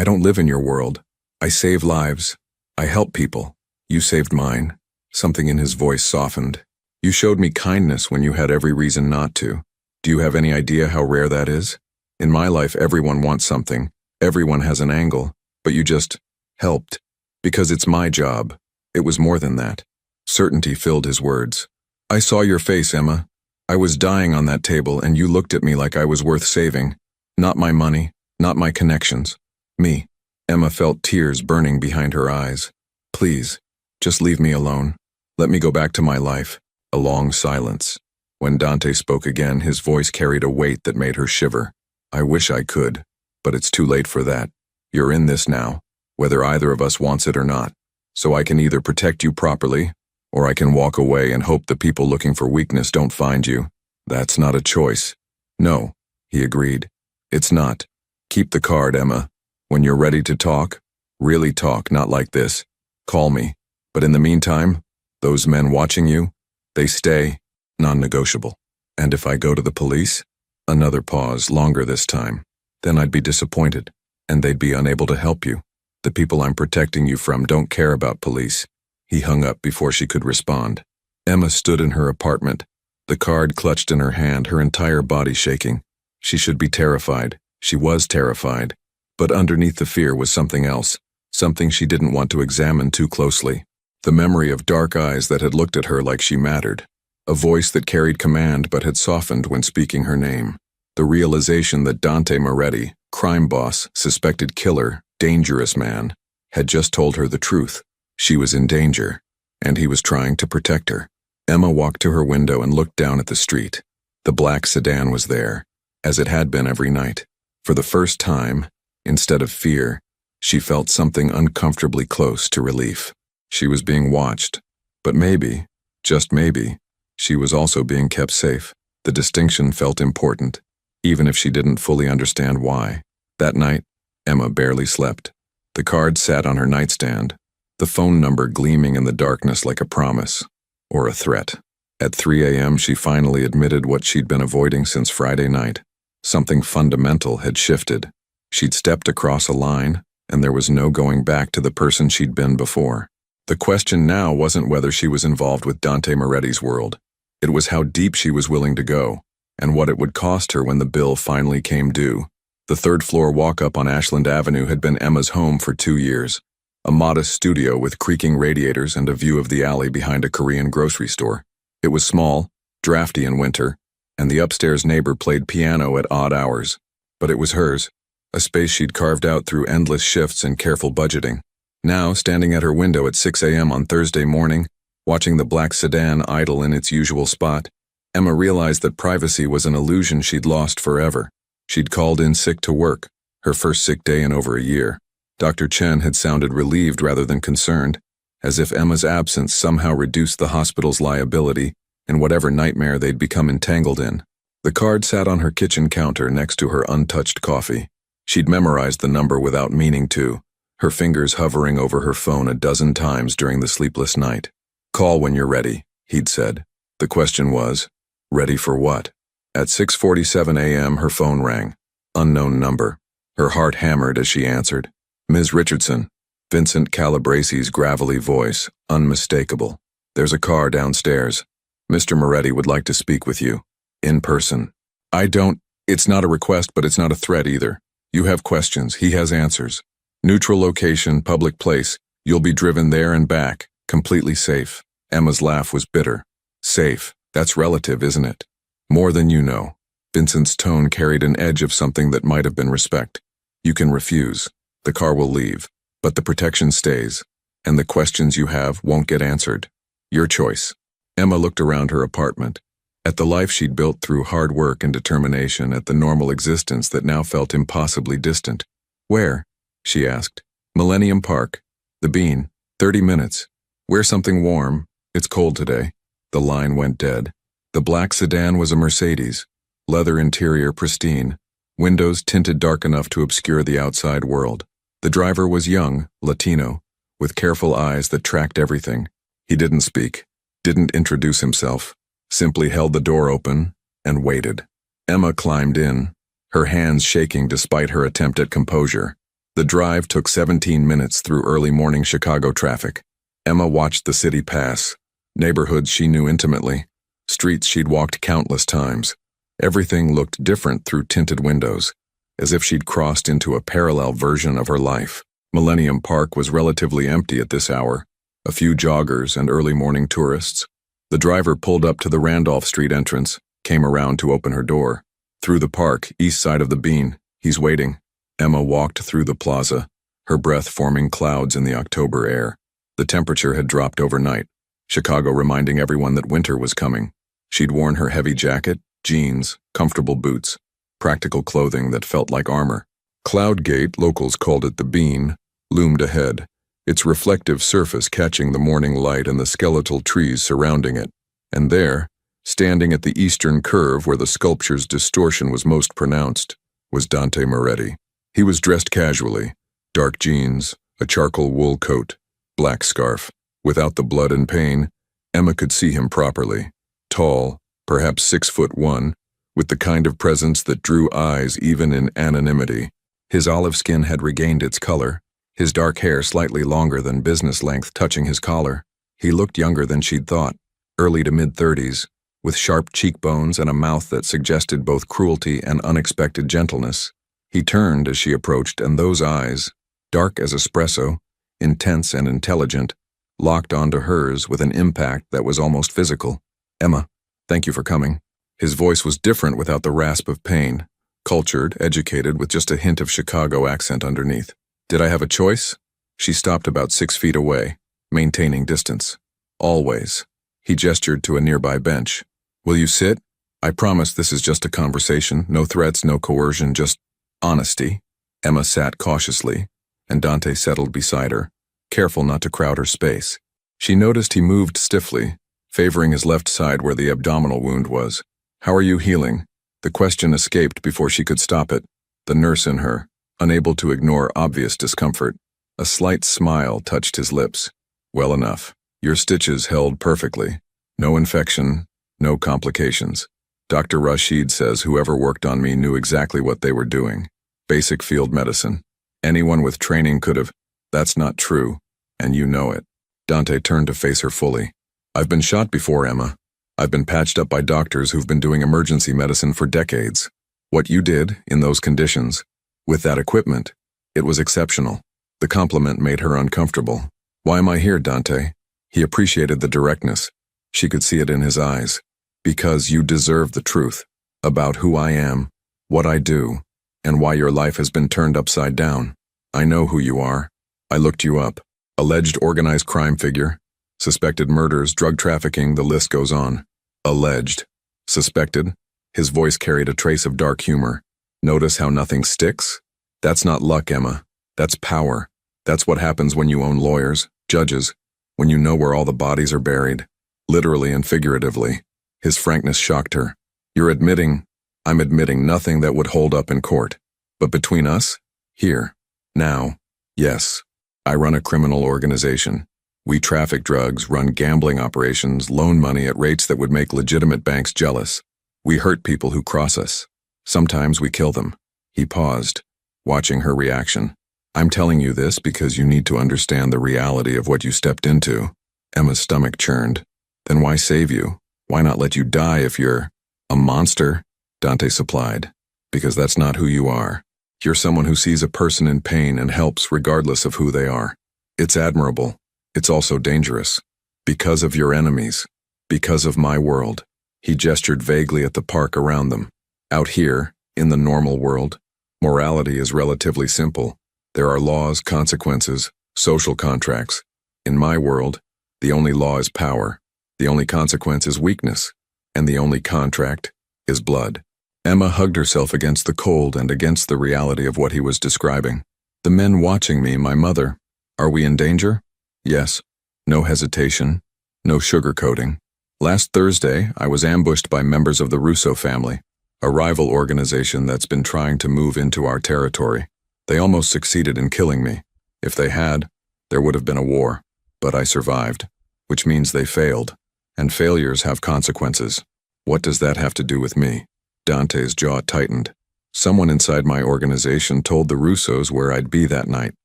don't live in your world. I save lives. I help people. You saved mine. Something in his voice softened. You showed me kindness when you had every reason not to. Do you have any idea how rare that is? In my life, everyone wants something. Everyone has an angle. But you just helped. Because it's my job. It was more than that. Certainty filled his words. I saw your face, Emma. I was dying on that table, and you looked at me like I was worth saving. Not my money, not my connections. Me. Emma felt tears burning behind her eyes. Please, just leave me alone. Let me go back to my life. A long silence. When Dante spoke again, his voice carried a weight that made her shiver. I wish I could, but it's too late for that. You're in this now, whether either of us wants it or not. So I can either protect you properly, or I can walk away and hope the people looking for weakness don't find you. That's not a choice. No, he agreed. It's not. Keep the card, Emma. When you're ready to talk, really talk, not like this. Call me. But in the meantime, those men watching you, they stay non-negotiable. And if I go to the police? Another pause, longer this time. Then I'd be disappointed, and they'd be unable to help you. The people I'm protecting you from don't care about police. He hung up before she could respond. Emma stood in her apartment, the card clutched in her hand, her entire body shaking. She should be terrified. She was terrified. But underneath the fear was something else, something she didn't want to examine too closely. The memory of dark eyes that had looked at her like she mattered. A voice that carried command but had softened when speaking her name. The realization that Dante Moretti, crime boss, suspected killer, dangerous man, had just told her the truth. She was in danger, and he was trying to protect her. Emma walked to her window and looked down at the street. The black sedan was there, as it had been every night. For the first time, instead of fear, she felt something uncomfortably close to relief. She was being watched, but maybe, just maybe, she was also being kept safe. The distinction felt important, even if she didn't fully understand why. That night, Emma barely slept. The card sat on her nightstand, the phone number gleaming in the darkness like a promise, or a threat. At 3 a.m., she finally admitted what she'd been avoiding since Friday night. Something fundamental had shifted. She'd stepped across a line, and there was no going back to the person she'd been before. The question now wasn't whether she was involved with Dante Moretti's world. It was how deep she was willing to go, and what it would cost her when the bill finally came due. The third-floor walk-up on Ashland Avenue had been Emma's home for 2 years. A modest studio with creaking radiators and a view of the alley behind a Korean grocery store. It was small, drafty in winter, and the upstairs neighbor played piano at odd hours. But it was hers, a space she'd carved out through endless shifts and careful budgeting. Now, standing at her window at 6 a.m. on Thursday morning, watching the black sedan idle in its usual spot, Emma realized that privacy was an illusion she'd lost forever. She'd called in sick to work, her first sick day in over a year. Dr. Chen had sounded relieved rather than concerned, as if Emma's absence somehow reduced the hospital's liability in whatever nightmare they'd become entangled in. The card sat on her kitchen counter next to her untouched coffee. She'd memorized the number without meaning to, her fingers hovering over her phone a dozen times during the sleepless night. "Call when you're ready," he'd said. The question was, ready for what? At 6:47 a.m. her phone rang. Unknown number. Her heart hammered as she answered. "Ms. Richardson." Vincent Calabresi's gravelly voice, unmistakable. "There's a car downstairs. Mr. Moretti would like to speak with you. In person." It's not a request, but it's not a threat either. You have questions, he has answers. Neutral location, public place. You'll be driven there and back, completely safe." Emma's laugh was bitter. "Safe, that's relative, isn't it? More than you know." Vincent's tone carried an edge of something that might have been respect. "You can refuse. The car will leave. But the protection stays, and the questions you have won't get answered. Your choice." Emma looked around her apartment, at the life she'd built through hard work and determination, at the normal existence that now felt impossibly distant. "Where?" she asked. "Millennium Park. The Bean. 30 minutes. Wear something warm. It's cold today." The line went dead. The black sedan was a Mercedes, leather interior pristine, windows tinted dark enough to obscure the outside world. The driver was young, Latino, with careful eyes that tracked everything. He didn't speak, didn't introduce himself, simply held the door open and waited. Emma climbed in, her hands shaking despite her attempt at composure. The drive took 17 minutes through early morning Chicago traffic. Emma watched the city pass, neighborhoods she knew intimately, streets she'd walked countless times. Everything looked different through tinted windows, as if she'd crossed into a parallel version of her life. Millennium Park was relatively empty at this hour, a few joggers and early morning tourists. The driver pulled up to the Randolph Street entrance, came around to open her door. "Through the park, east side of the Bean. He's waiting." Emma walked through the plaza, her breath forming clouds in the October air. The temperature had dropped overnight, Chicago reminding everyone that winter was coming. She'd worn her heavy jacket, jeans, comfortable boots, practical clothing that felt like armor. Cloudgate, locals called it the Bean, loomed ahead, its reflective surface catching the morning light and the skeletal trees surrounding it. And there, standing at the eastern curve where the sculpture's distortion was most pronounced, was Dante Moretti. He was dressed casually, dark jeans, a charcoal wool coat, black scarf. Without the blood and pain, Emma could see him properly. Tall, perhaps 6'1", with the kind of presence that drew eyes even in anonymity. His olive skin had regained its color, his dark hair slightly longer than business length touching his collar. He looked younger than she'd thought, early to mid-30s, with sharp cheekbones and a mouth that suggested both cruelty and unexpected gentleness. He turned as she approached, and those eyes, dark as espresso, intense and intelligent, locked onto hers with an impact that was almost physical. "Emma, thank you for coming." His voice was different without the rasp of pain, cultured, educated, with just a hint of Chicago accent underneath. "Did I have a choice?" She stopped about 6 feet away, maintaining distance. "Always." He gestured to a nearby bench. "Will you sit? I promise this is just a conversation, no threats, no coercion, just honesty." Emma sat cautiously, and Dante settled beside her, careful not to crowd her space. She noticed he moved stiffly, favoring his left side where the abdominal wound was. "How are you healing?" The question escaped before she could stop it. The nurse in her, unable to ignore obvious discomfort. A slight smile touched his lips. "Well enough. Your stitches held perfectly. No infection, no complications. Dr. Rashid says whoever worked on me knew exactly what they were doing. Basic field medicine. Anyone with training could have." "That's not true, and you know it." Dante turned to face her fully. "I've been shot before, Emma. I've been patched up by doctors who've been doing emergency medicine for decades. What you did, in those conditions, with that equipment, it was exceptional." The compliment made her uncomfortable. "Why am I here, Dante?" He appreciated the directness. She could see it in his eyes. "Because you deserve the truth about who I am, what I do, and why your life has been turned upside down. I know who you are. I looked you up. Alleged organized crime figure. Suspected murders, drug trafficking, the list goes on. Alleged. Suspected." His voice carried a trace of dark humor. "Notice how nothing sticks? That's not luck, Emma. That's power. That's what happens when you own lawyers, judges, when you know where all the bodies are buried, literally and figuratively." His frankness shocked her. "You're admitting—" "I'm admitting nothing that would hold up in court. But between us, here, now, yes. I run a criminal organization. We traffic drugs, run gambling operations, loan money at rates that would make legitimate banks jealous. We hurt people who cross us. Sometimes we kill them." He paused, watching her reaction. "I'm telling you this because you need to understand the reality of what you stepped into." Emma's stomach churned. "Then why save you? Why not let you die if you're a monster?" Dante supplied. "Because that's not who you are. You're someone who sees a person in pain and helps regardless of who they are. It's admirable. It's also dangerous. Because of your enemies. Because of my world." He gestured vaguely at the park around them. "Out here, in the normal world, morality is relatively simple. There are laws, consequences, social contracts. In my world, the only law is power, the only consequence is weakness, and the only contract is blood." Emma hugged herself against the cold and against the reality of what he was describing. "The men watching me, my mother. Are we in danger?" "Yes." No hesitation, no sugarcoating. "Last Thursday, I was ambushed by members of the Russo family, a rival organization that's been trying to move into our territory. They almost succeeded in killing me. If they had, there would have been a war. But I survived, which means they failed, and failures have consequences. What does that have to do with me?" Dante's jaw tightened. "Someone inside my organization told the Russos where I'd be that night.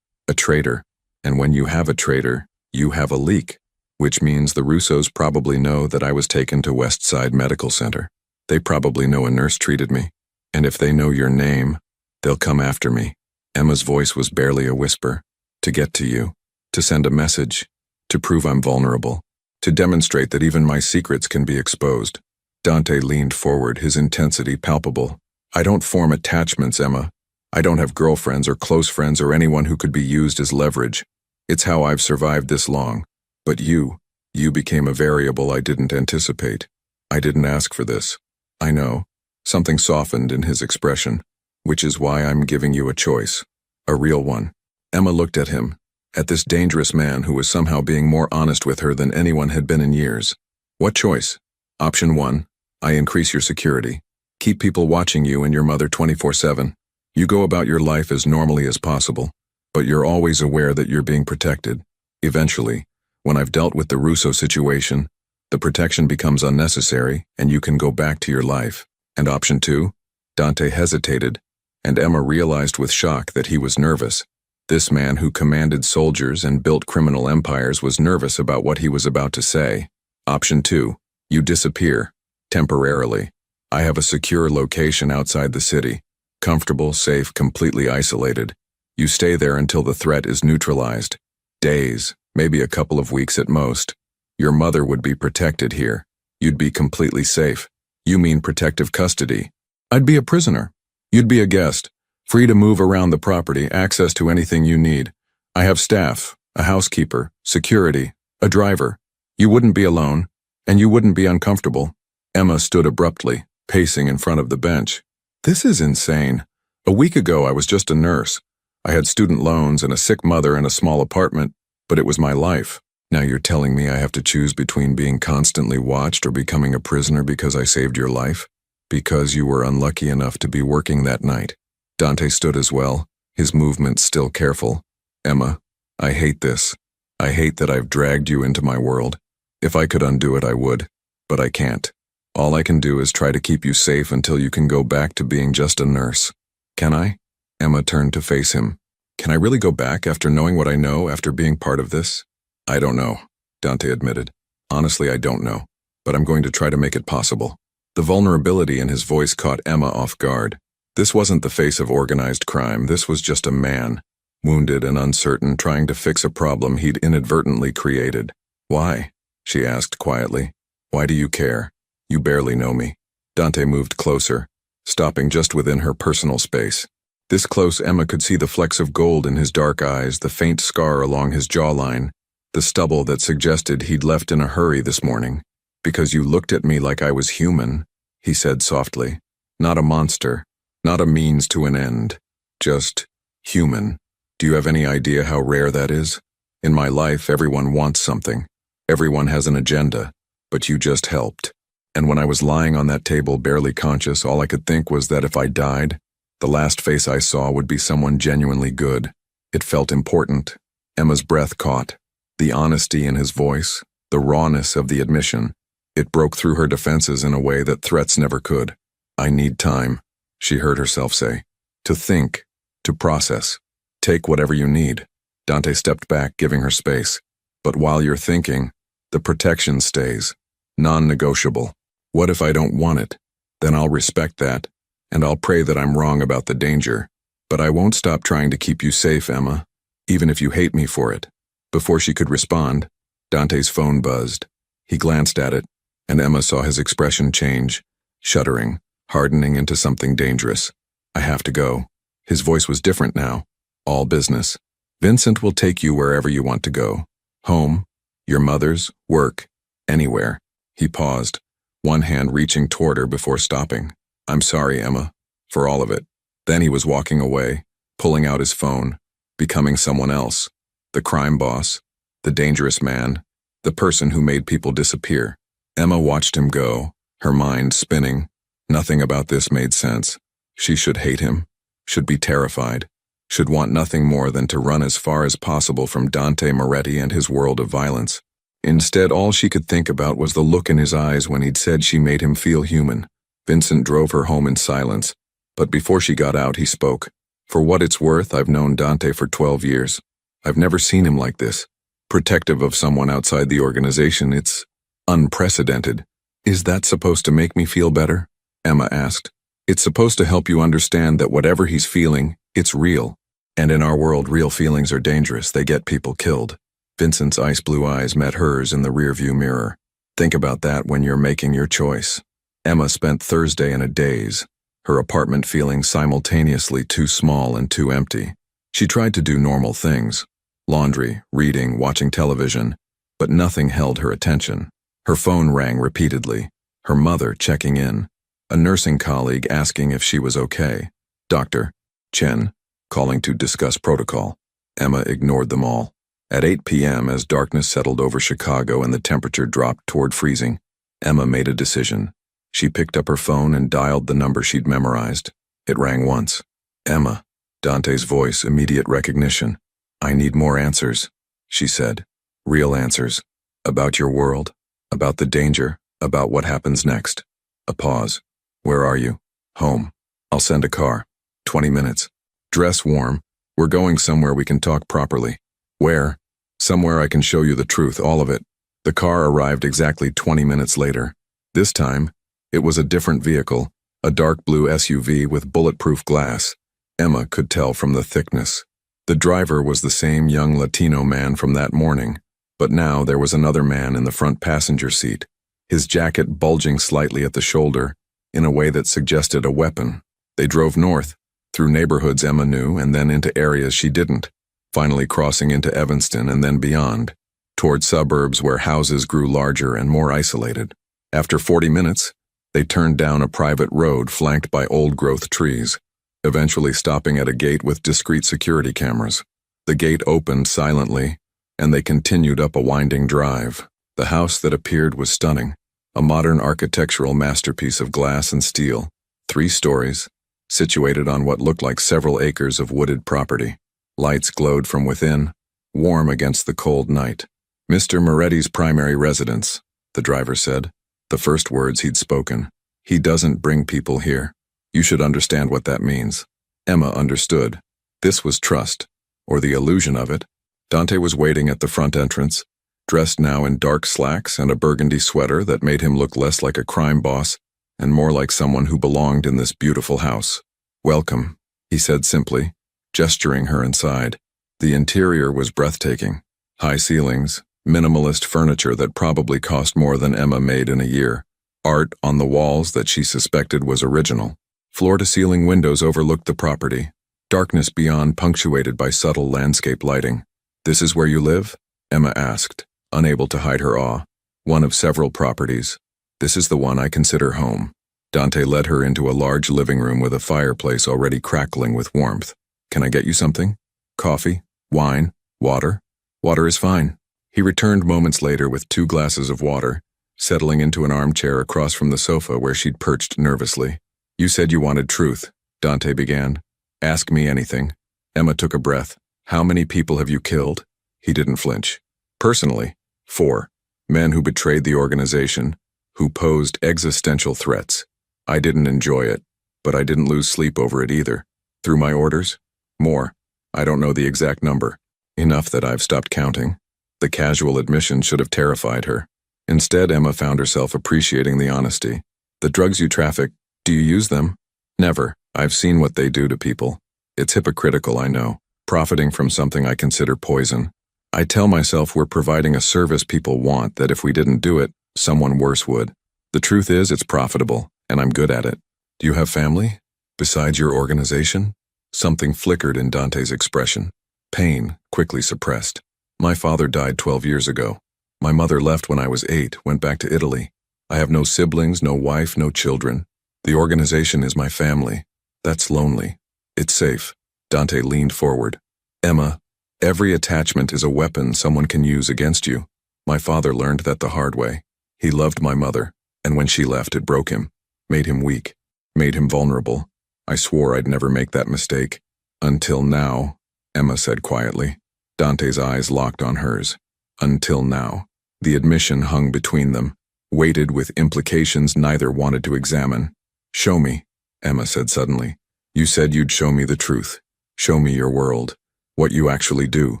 A traitor. And when you have a traitor, you have a leak, which means the Russos probably know that I was taken to West Side Medical Center. They probably know a nurse treated me. And if they know your name, they'll come after me." Emma's voice was barely a whisper. "To get to you. To send a message. To prove I'm vulnerable. To demonstrate that even my secrets can be exposed." Dante leaned forward, his intensity palpable. "I don't form attachments, Emma. I don't have girlfriends or close friends or anyone who could be used as leverage. It's how I've survived this long. But you became a variable I didn't anticipate. I didn't ask for this. I know." Something softened in his expression. "Which is why I'm giving you a choice. A real one." Emma looked at him, at this dangerous man who was somehow being more honest with her than anyone had been in years. "What choice?" "Option 1, I increase your security. Keep people watching you and your mother 24/7. You go about your life as normally as possible, but you're always aware that you're being protected. Eventually, when I've dealt with the Russo situation, the protection becomes unnecessary and you can go back to your life. And option 2? Dante hesitated, and Emma realized with shock that he was nervous. This man who commanded soldiers and built criminal empires was nervous about what he was about to say. Option 2. You disappear. Temporarily. I have a secure location outside the city. Comfortable, safe, completely isolated. You stay there until the threat is neutralized. Days, maybe a couple of weeks at most. Your mother would be protected here. You'd be completely safe. You mean protective custody. I'd be a prisoner. You'd be a guest, free to move around the property, access to anything you need. I have staff, a housekeeper, security, a driver. You wouldn't be alone, and you wouldn't be uncomfortable. Emma stood abruptly, pacing in front of the bench. This is insane. A week ago I was just a nurse. I had student loans and a sick mother and a small apartment, but it was my life. Now you're telling me I have to choose between being constantly watched or becoming a prisoner because I saved your life? Because you were unlucky enough to be working that night. Dante stood as well, his movements still careful. Emma, I hate this. I hate that I've dragged you into my world. If I could undo it, I would, but I can't. All I can do is try to keep you safe until you can go back to being just a nurse. Can I? Emma turned to face him. Can I really go back after knowing what I know, after being part of this? I don't know, Dante admitted. Honestly, I don't know, but I'm going to try to make it possible. The vulnerability in his voice caught Emma off guard. This wasn't the face of organized crime, this was just a man, wounded and uncertain, trying to fix a problem he'd inadvertently created. Why? She asked quietly. Why do you care? You barely know me. Dante moved closer, stopping just within her personal space. This close, Emma could see the flecks of gold in his dark eyes, the faint scar along his jawline, the stubble that suggested he'd left in a hurry this morning. Because you looked at me like I was human, he said softly. Not a monster, not a means to an end. Just human. Do you have any idea how rare that is? In my life, everyone wants something. Everyone has an agenda, but you just helped. And when I was lying on that table, barely conscious, all I could think was that if I died, the last face I saw would be someone genuinely good. It felt important. Emma's breath caught. The honesty in his voice, the rawness of the admission. It broke through her defenses in a way that threats never could. I need time, she heard herself say. To think, to process. Take whatever you need. Dante stepped back, giving her space. But while you're thinking, the protection stays. Non-negotiable. What if I don't want it? Then I'll respect that, and I'll pray that I'm wrong about the danger. But I won't stop trying to keep you safe, Emma, even if you hate me for it. Before she could respond, Dante's phone buzzed. He glanced at it, and Emma saw his expression change, shuddering, hardening into something dangerous. I have to go. His voice was different now. All business. Vincent will take you wherever you want to go. Home, your mother's, work, anywhere. He paused, one hand reaching toward her before stopping. I'm sorry, Emma, for all of it. Then he was walking away, pulling out his phone, becoming someone else. The crime boss, the dangerous man, the person who made people disappear. Emma watched him go, her mind spinning. Nothing about this made sense. She should hate him, should be terrified, should want nothing more than to run as far as possible from Dante Moretti and his world of violence. Instead, all she could think about was the look in his eyes when he'd said she made him feel human. Vincent drove her home in silence, but before she got out, he spoke. For what it's worth, I've known Dante for 12 years. I've never seen him like this. Protective of someone outside the organization, it's unprecedented. Is that supposed to make me feel better? Emma asked. It's supposed to help you understand that whatever he's feeling, it's real. And in our world, real feelings are dangerous. They get people killed. Vincent's ice blue eyes met hers in the rearview mirror. Think about that when you're making your choice. Emma spent Thursday in a daze, her apartment feeling simultaneously too small and too empty. She tried to do normal things, laundry, reading, watching television, but nothing held her attention. Her phone rang repeatedly, her mother checking in, a nursing colleague asking if she was okay, Dr. Chen calling to discuss protocol. Emma ignored them all. At 8 p.m., as darkness settled over Chicago and the temperature dropped toward freezing, Emma made a decision. She picked up her phone and dialed the number she'd memorized. It rang once, Emma. Dante's voice, immediate recognition. I need more answers, she said. Real answers. About your world. About the danger. About what happens next. A pause. Where are you? Home. I'll send a car. 20 minutes. Dress warm. We're going somewhere we can talk properly. Where? Somewhere I can show you the truth, all of it. The car arrived exactly 20 minutes later. This time, it was a different vehicle, a dark blue SUV with bulletproof glass. Emma could tell from the thickness. The driver was the same young Latino man from that morning, but now there was another man in the front passenger seat, his jacket bulging slightly at the shoulder, in a way that suggested a weapon. They drove north, through neighborhoods Emma knew and then into areas she didn't, finally crossing into Evanston and then beyond, toward suburbs where houses grew larger and more isolated. After 40 minutes, they turned down a private road flanked by old-growth trees, eventually stopping at a gate with discreet security cameras. The gate opened silently, and they continued up a winding drive. The house that appeared was stunning, a modern architectural masterpiece of glass and steel, 3 stories, situated on what looked like several acres of wooded property. Lights glowed from within, warm against the cold night. Mr. Moretti's primary residence, the driver said, the first words he'd spoken. He doesn't bring people here. You should understand what that means. Emma understood. This was trust, or the illusion of it. Dante was waiting at the front entrance, dressed now in dark slacks and a burgundy sweater that made him look less like a crime boss and more like someone who belonged in this beautiful house. Welcome, he said simply, gesturing her inside. The interior was breathtaking. High ceilings, minimalist furniture that probably cost more than Emma made in a year. Art on the walls that she suspected was original. Floor-to-ceiling windows overlooked the property. Darkness beyond punctuated by subtle landscape lighting. This is where you live? Emma asked, unable to hide her awe. One of several properties. This is the one I consider home. Dante led her into a large living room with a fireplace already crackling with warmth. Can I get you something? Coffee? Wine? Water? Water is fine. He returned moments later with 2 glasses of water, settling into an armchair across from the sofa where she'd perched nervously. You said you wanted truth, Dante began. Ask me anything. Emma took a breath. How many people have you killed? He didn't flinch. Personally, 4. Men who betrayed the organization, who posed existential threats. I didn't enjoy it, but I didn't lose sleep over it either. Through my orders? More. I don't know the exact number. Enough that I've stopped counting. The casual admission should have terrified her. Instead, Emma found herself appreciating the honesty. The drugs you traffic, do you use them? Never. I've seen what they do to people. It's hypocritical, I know, profiting from something I consider poison. I tell myself we're providing a service people want that if we didn't do it, someone worse would. The truth is it's profitable, and I'm good at it. Do you have family? Besides your organization? Something flickered in Dante's expression. Pain, quickly suppressed. My father died 12 years ago. My mother left when I was 8, went back to Italy. I have no siblings, no wife, no children. The organization is my family. That's lonely. It's safe. Dante leaned forward. Emma, every attachment is a weapon someone can use against you. My father learned that the hard way. He loved my mother, and when she left, it broke him, made him weak, made him vulnerable. I swore I'd never make that mistake. Until now, Emma said quietly. Dante's eyes locked on hers. Until now. The admission hung between them, weighted with implications neither wanted to examine. Show me, Emma said suddenly. You said you'd show me the truth. Show me your world. What you actually do.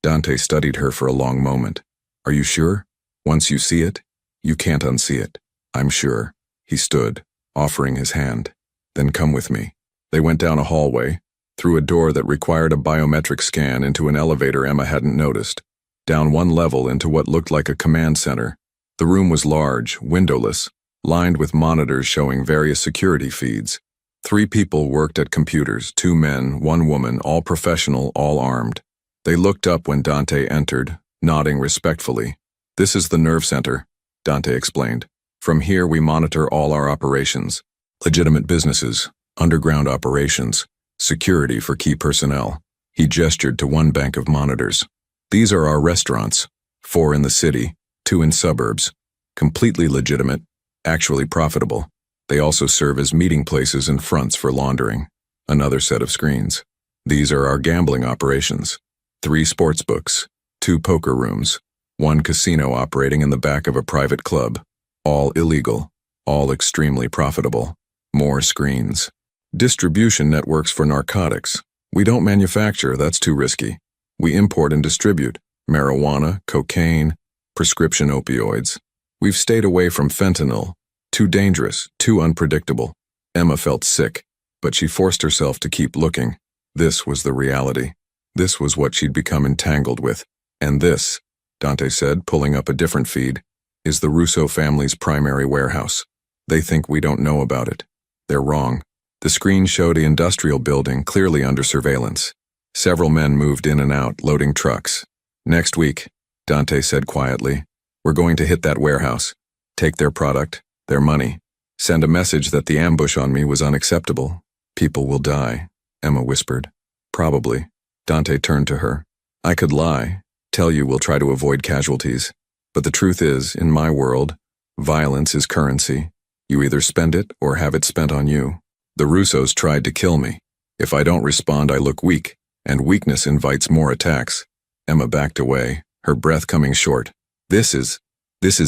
Dante studied her for a long moment. Are you sure? Once you see it, you can't unsee it. I'm sure. He stood, offering his hand. Then come with me. They went down a hallway, through a door that required a biometric scan into an elevator Emma hadn't noticed, down one level into what looked like a command center. The room was large, windowless, lined with monitors showing various security feeds. 3 people worked at computers, 2 men, 1 woman, all professional, all armed. They looked up when Dante entered, nodding respectfully. This is the nerve center, Dante explained. From here we monitor all our operations. Legitimate businesses, underground operations, security for key personnel. He gestured to one bank of monitors. These are our restaurants, 4 in the city, 2 in suburbs. Completely legitimate, actually profitable. They also serve as meeting places and fronts for laundering. Another set of screens. These are our gambling operations. 3 sports books, 2 poker rooms, 1 casino operating in the back of a private club. All illegal, all extremely profitable. More screens. Distribution networks for narcotics. We don't manufacture, that's too risky. We import and distribute marijuana, cocaine, prescription opioids. We've stayed away from fentanyl. Too dangerous, too unpredictable. Emma felt sick, but she forced herself to keep looking. This was the reality. This was what she'd become entangled with. And this, Dante said, pulling up a different feed, is the Russo family's primary warehouse. They think we don't know about it. They're wrong. The screen showed an industrial building clearly under surveillance. Several men moved in and out, loading trucks. Next week, Dante said quietly, we're going to hit that warehouse, take their product, their money, send a message that the ambush on me was unacceptable. People will die, Emma whispered. Probably. Dante turned to her. I could lie, tell you we'll try to avoid casualties. But the truth is, in my world, violence is currency. You either spend it or have it spent on you. The Russos tried to kill me. If I don't respond, I look weak, and weakness invites more attacks. Emma backed away, her breath coming short. This is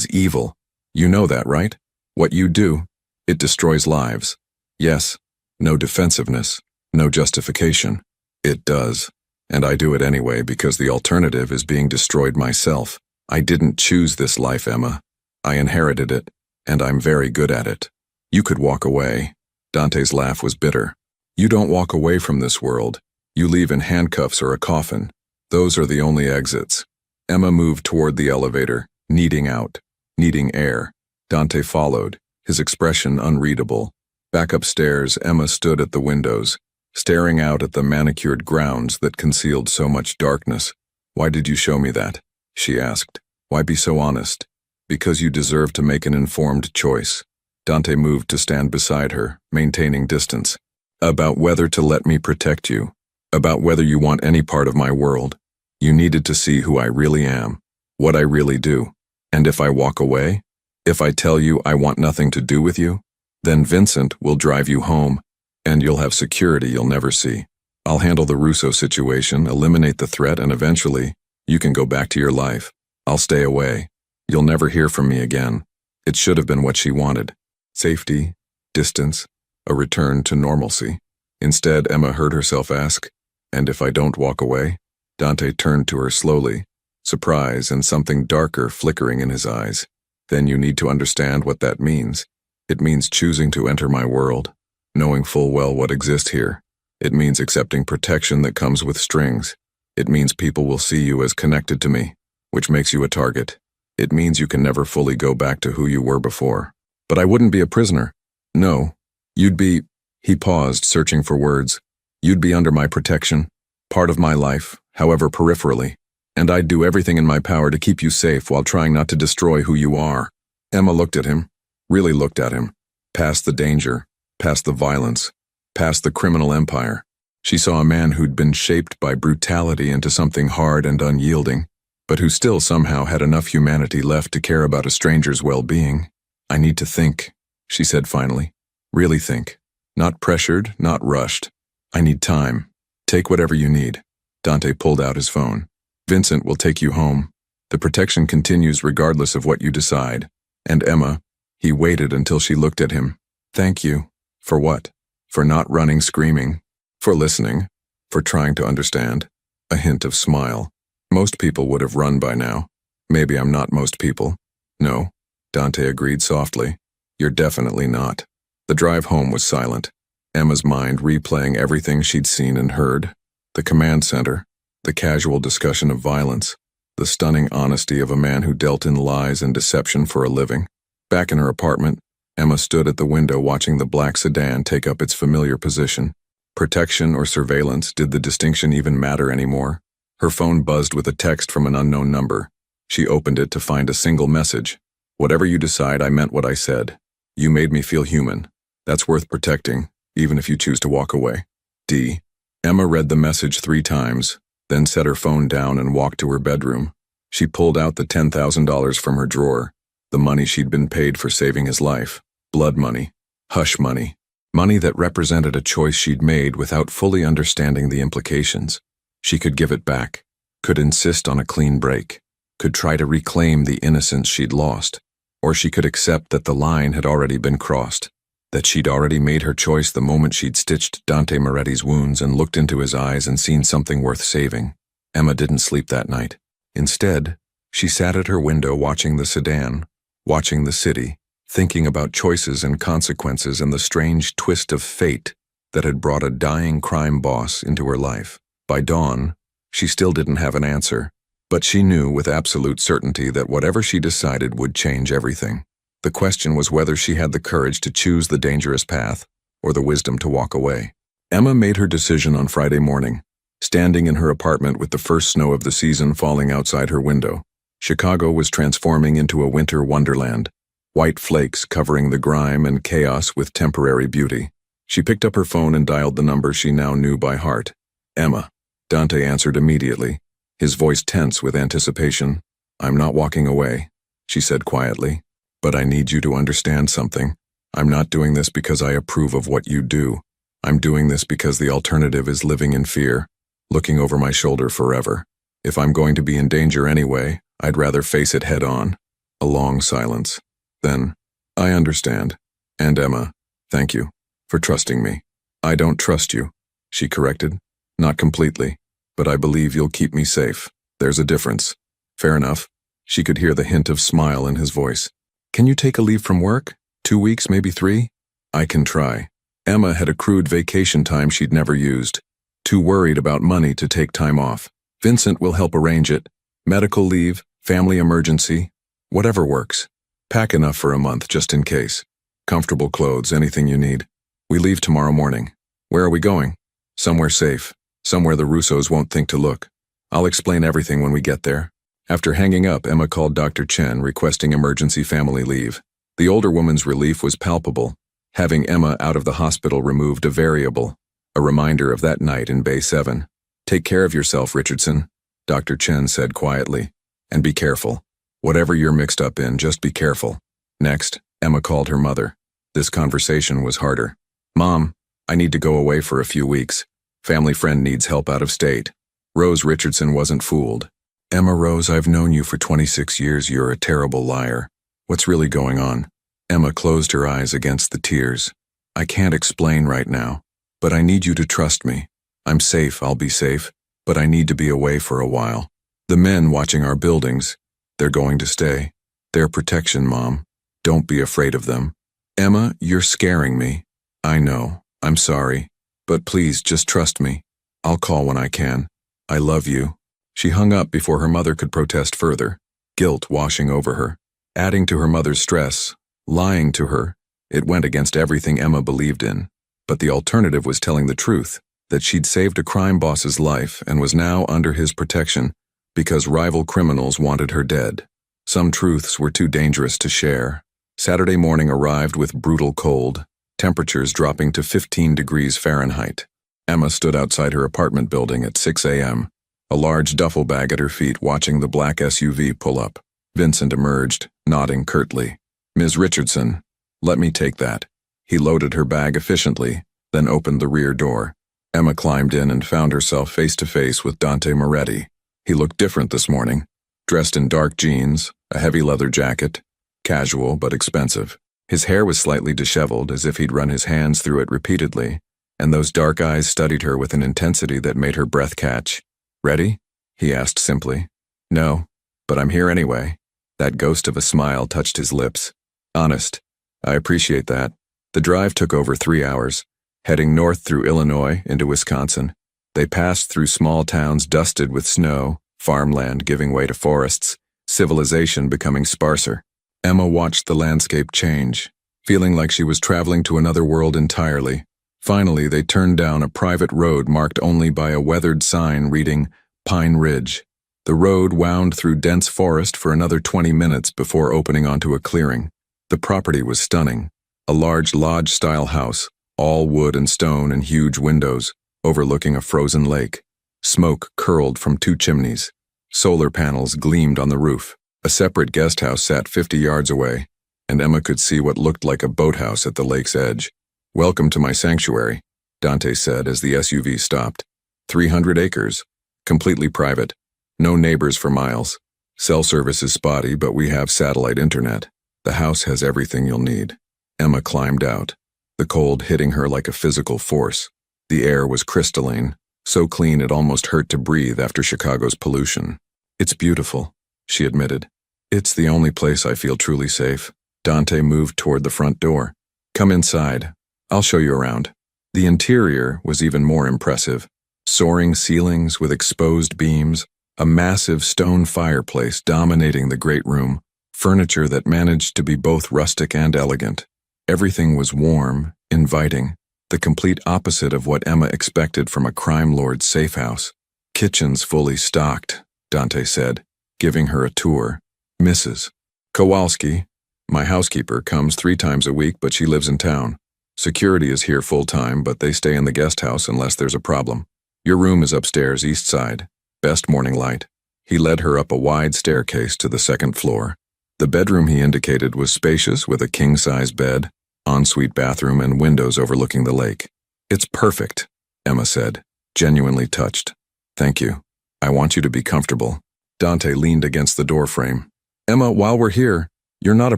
evil. You know that, right? What you do, it destroys lives. Yes, no defensiveness, no justification. It does. And I do it anyway because the alternative is being destroyed myself. I didn't choose this life, Emma. I inherited it, and I'm very good at it. You could walk away. Dante's laugh was bitter. You don't walk away from this world. You leave in handcuffs or a coffin. Those are the only exits. Emma moved toward the elevator, needing out, needing air. Dante followed, his expression unreadable. Back upstairs, Emma stood at the windows, staring out at the manicured grounds that concealed so much darkness. Why did you show me that? She asked. Why be so honest? Because you deserve to make an informed choice. Dante moved to stand beside her, maintaining distance. About whether to let me protect you. About whether you want any part of my world. You needed to see who I really am, what I really do. And if I walk away, if I tell you I want nothing to do with you, then Vincent will drive you home, and you'll have security you'll never see. I'll handle the Russo situation, eliminate the threat, and eventually, you can go back to your life. I'll stay away. You'll never hear from me again. It should have been what she wanted. Safety, distance, a return to normalcy. Instead, Emma heard herself ask, and if I don't walk away? Dante turned to her slowly, surprise and something darker flickering in his eyes. Then you need to understand what that means. It means choosing to enter my world, knowing full well what exists here. It means accepting protection that comes with strings. It means people will see you as connected to me, which makes you a target. It means you can never fully go back to who you were before. But I wouldn't be a prisoner. No. You'd be... He paused, searching for words. You'd be under my protection, part of my life, however peripherally. And I'd do everything in my power to keep you safe while trying not to destroy who you are. Emma looked at him, really looked at him, past the danger, past the violence, past the criminal empire. She saw a man who'd been shaped by brutality into something hard and unyielding, but who still somehow had enough humanity left to care about a stranger's well-being. I need to think, she said finally. Really think. Not pressured, not rushed. I need time. Take whatever you need. Dante pulled out his phone. Vincent will take you home. The protection continues regardless of what you decide. And Emma, he waited until she looked at him. Thank you. For what? For not running screaming. For listening. For trying to understand. A hint of smile. Most people would have run by now. Maybe I'm not most people. No, Dante agreed softly. You're definitely not. The drive home was silent, Emma's mind replaying everything she'd seen and heard. The command center, the casual discussion of violence, the stunning honesty of a man who dealt in lies and deception for a living. Back in her apartment, Emma stood at the window watching the black sedan take up its familiar position. Protection or surveillance, did the distinction even matter anymore? Her phone buzzed with a text from an unknown number. She opened it to find a single message. Whatever you decide, I meant what I said. You made me feel human. That's worth protecting, even if you choose to walk away. D. Emma read the message 3 times, then set her phone down and walked to her bedroom. She pulled out the $10,000 from her drawer, the money she'd been paid for saving his life. Blood money. Hush money. Money that represented a choice she'd made without fully understanding the implications. She could give it back, could insist on a clean break, could try to reclaim the innocence she'd lost, or she could accept that the line had already been crossed, that she'd already made her choice the moment she'd stitched Dante Moretti's wounds and looked into his eyes and seen something worth saving. Emma didn't sleep that night. Instead, she sat at her window watching the sedan, watching the city, thinking about choices and consequences and the strange twist of fate that had brought a dying crime boss into her life. By dawn, she still didn't have an answer, but she knew with absolute certainty that whatever she decided would change everything. The question was whether she had the courage to choose the dangerous path or the wisdom to walk away. Emma made her decision on Friday morning, standing in her apartment with the first snow of the season falling outside her window. Chicago was transforming into a winter wonderland, white flakes covering the grime and chaos with temporary beauty. She picked up her phone and dialed the number she now knew by heart. Emma. Dante answered immediately, his voice tense with anticipation. "I'm not walking away," she said quietly. "But I need you to understand something. I'm not doing this because I approve of what you do. I'm doing this because the alternative is living in fear, looking over my shoulder forever. If I'm going to be in danger anyway, I'd rather face it head on." A long silence. Then, "I understand. And Emma, thank you for trusting me." "I don't trust you," she corrected. "Not completely, but I believe you'll keep me safe. There's a difference." "Fair enough." She could hear the hint of smile in his voice. "Can you take a leave from work? 2 weeks, maybe 3? "I can try." Emma had accrued vacation time she'd never used. Too worried about money to take time off. "Vincent will help arrange it. Medical leave, family emergency, whatever works. Pack enough for a month just in case. Comfortable clothes, anything you need. We leave tomorrow morning." "Where are we going?" "Somewhere safe. Somewhere the Russos won't think to look. I'll explain everything when we get there." After hanging up, Emma called Dr. Chen requesting emergency family leave. The older woman's relief was palpable. Having Emma out of the hospital removed a variable, a reminder of that night in Bay 7. "Take care of yourself, Richardson," Dr. Chen said quietly. "And be careful. Whatever you're mixed up in, just be careful." Next, Emma called her mother. This conversation was harder. "Mom, I need to go away for a few weeks. Family friend needs help out of state." Rose Richardson wasn't fooled. "Emma Rose, I've known you for 26 years. You're a terrible liar. What's really going on?" Emma closed her eyes against the tears. "I can't explain right now, but I need you to trust me. I'm safe, I'll be safe, but I need to be away for a while. The men watching our buildings, they're going to stay. Their protection, Mom. Don't be afraid of them." "Emma, you're scaring me." "I know. I'm sorry. But please, just trust me. I'll call when I can. I love you." She hung up before her mother could protest further, guilt washing over her, adding to her mother's stress, lying to her. It went against everything Emma believed in. But the alternative was telling the truth, that she'd saved a crime boss's life and was now under his protection because rival criminals wanted her dead. Some truths were too dangerous to share. Saturday morning arrived with brutal cold, temperatures dropping to 15 degrees Fahrenheit. Emma stood outside her apartment building at 6 a.m., a large duffel bag at her feet, watching the black SUV pull up. Vincent emerged, nodding curtly. "Ms. Richardson, let me take that." He loaded her bag efficiently, then opened the rear door. Emma climbed in and found herself face to face with Dante Moretti. He looked different this morning, dressed in dark jeans, a heavy leather jacket, casual but expensive. His hair was slightly disheveled, as if he'd run his hands through it repeatedly, and those dark eyes studied her with an intensity that made her breath catch. "Ready?" he asked simply. "No, but I'm here anyway." That ghost of a smile touched his lips. "Honest. I appreciate that." The drive took over 3 hours, heading north through Illinois into Wisconsin. They passed through small towns dusted with snow, farmland giving way to forests, civilization becoming sparser. Emma watched the landscape change, feeling like she was traveling to another world entirely. Finally, they turned down a private road marked only by a weathered sign reading Pine Ridge. The road wound through dense forest for another 20 minutes before opening onto a clearing. The property was stunning. A large lodge-style house, all wood and stone and huge windows, overlooking a frozen lake. Smoke curled from 2 chimneys. Solar panels gleamed on the roof. A separate guest house sat 50 yards away, and Emma could see what looked like a boathouse at the lake's edge. Welcome to my sanctuary, Dante said as the SUV stopped. 300 acres. Completely private. No neighbors for miles. Cell service is spotty, but we have satellite internet. The house has everything you'll need. Emma climbed out, the cold hitting her like a physical force. The air was crystalline, so clean it almost hurt to breathe after Chicago's pollution. It's beautiful, she admitted. It's the only place I feel truly safe. Dante moved toward the front door. Come inside. I'll show you around. The interior was even more impressive. Soaring ceilings with exposed beams, a massive stone fireplace dominating the great room, furniture that managed to be both rustic and elegant. Everything was warm, inviting, the complete opposite of what Emma expected from a crime lord's safe house. Kitchen's fully stocked, Dante said, giving her a tour. Mrs. Kowalski, my housekeeper, comes 3 times a week, but she lives in town. Security is here full-time, but they stay in the guest house unless there's a problem. Your room is upstairs, east side. Best morning light. He led her up a wide staircase to the 2nd floor. The bedroom he indicated was spacious with a king-size bed, ensuite bathroom, and windows overlooking the lake. It's perfect, Emma said, genuinely touched. Thank you. I want you to be comfortable. Dante leaned against the doorframe. Emma, while we're here, you're not a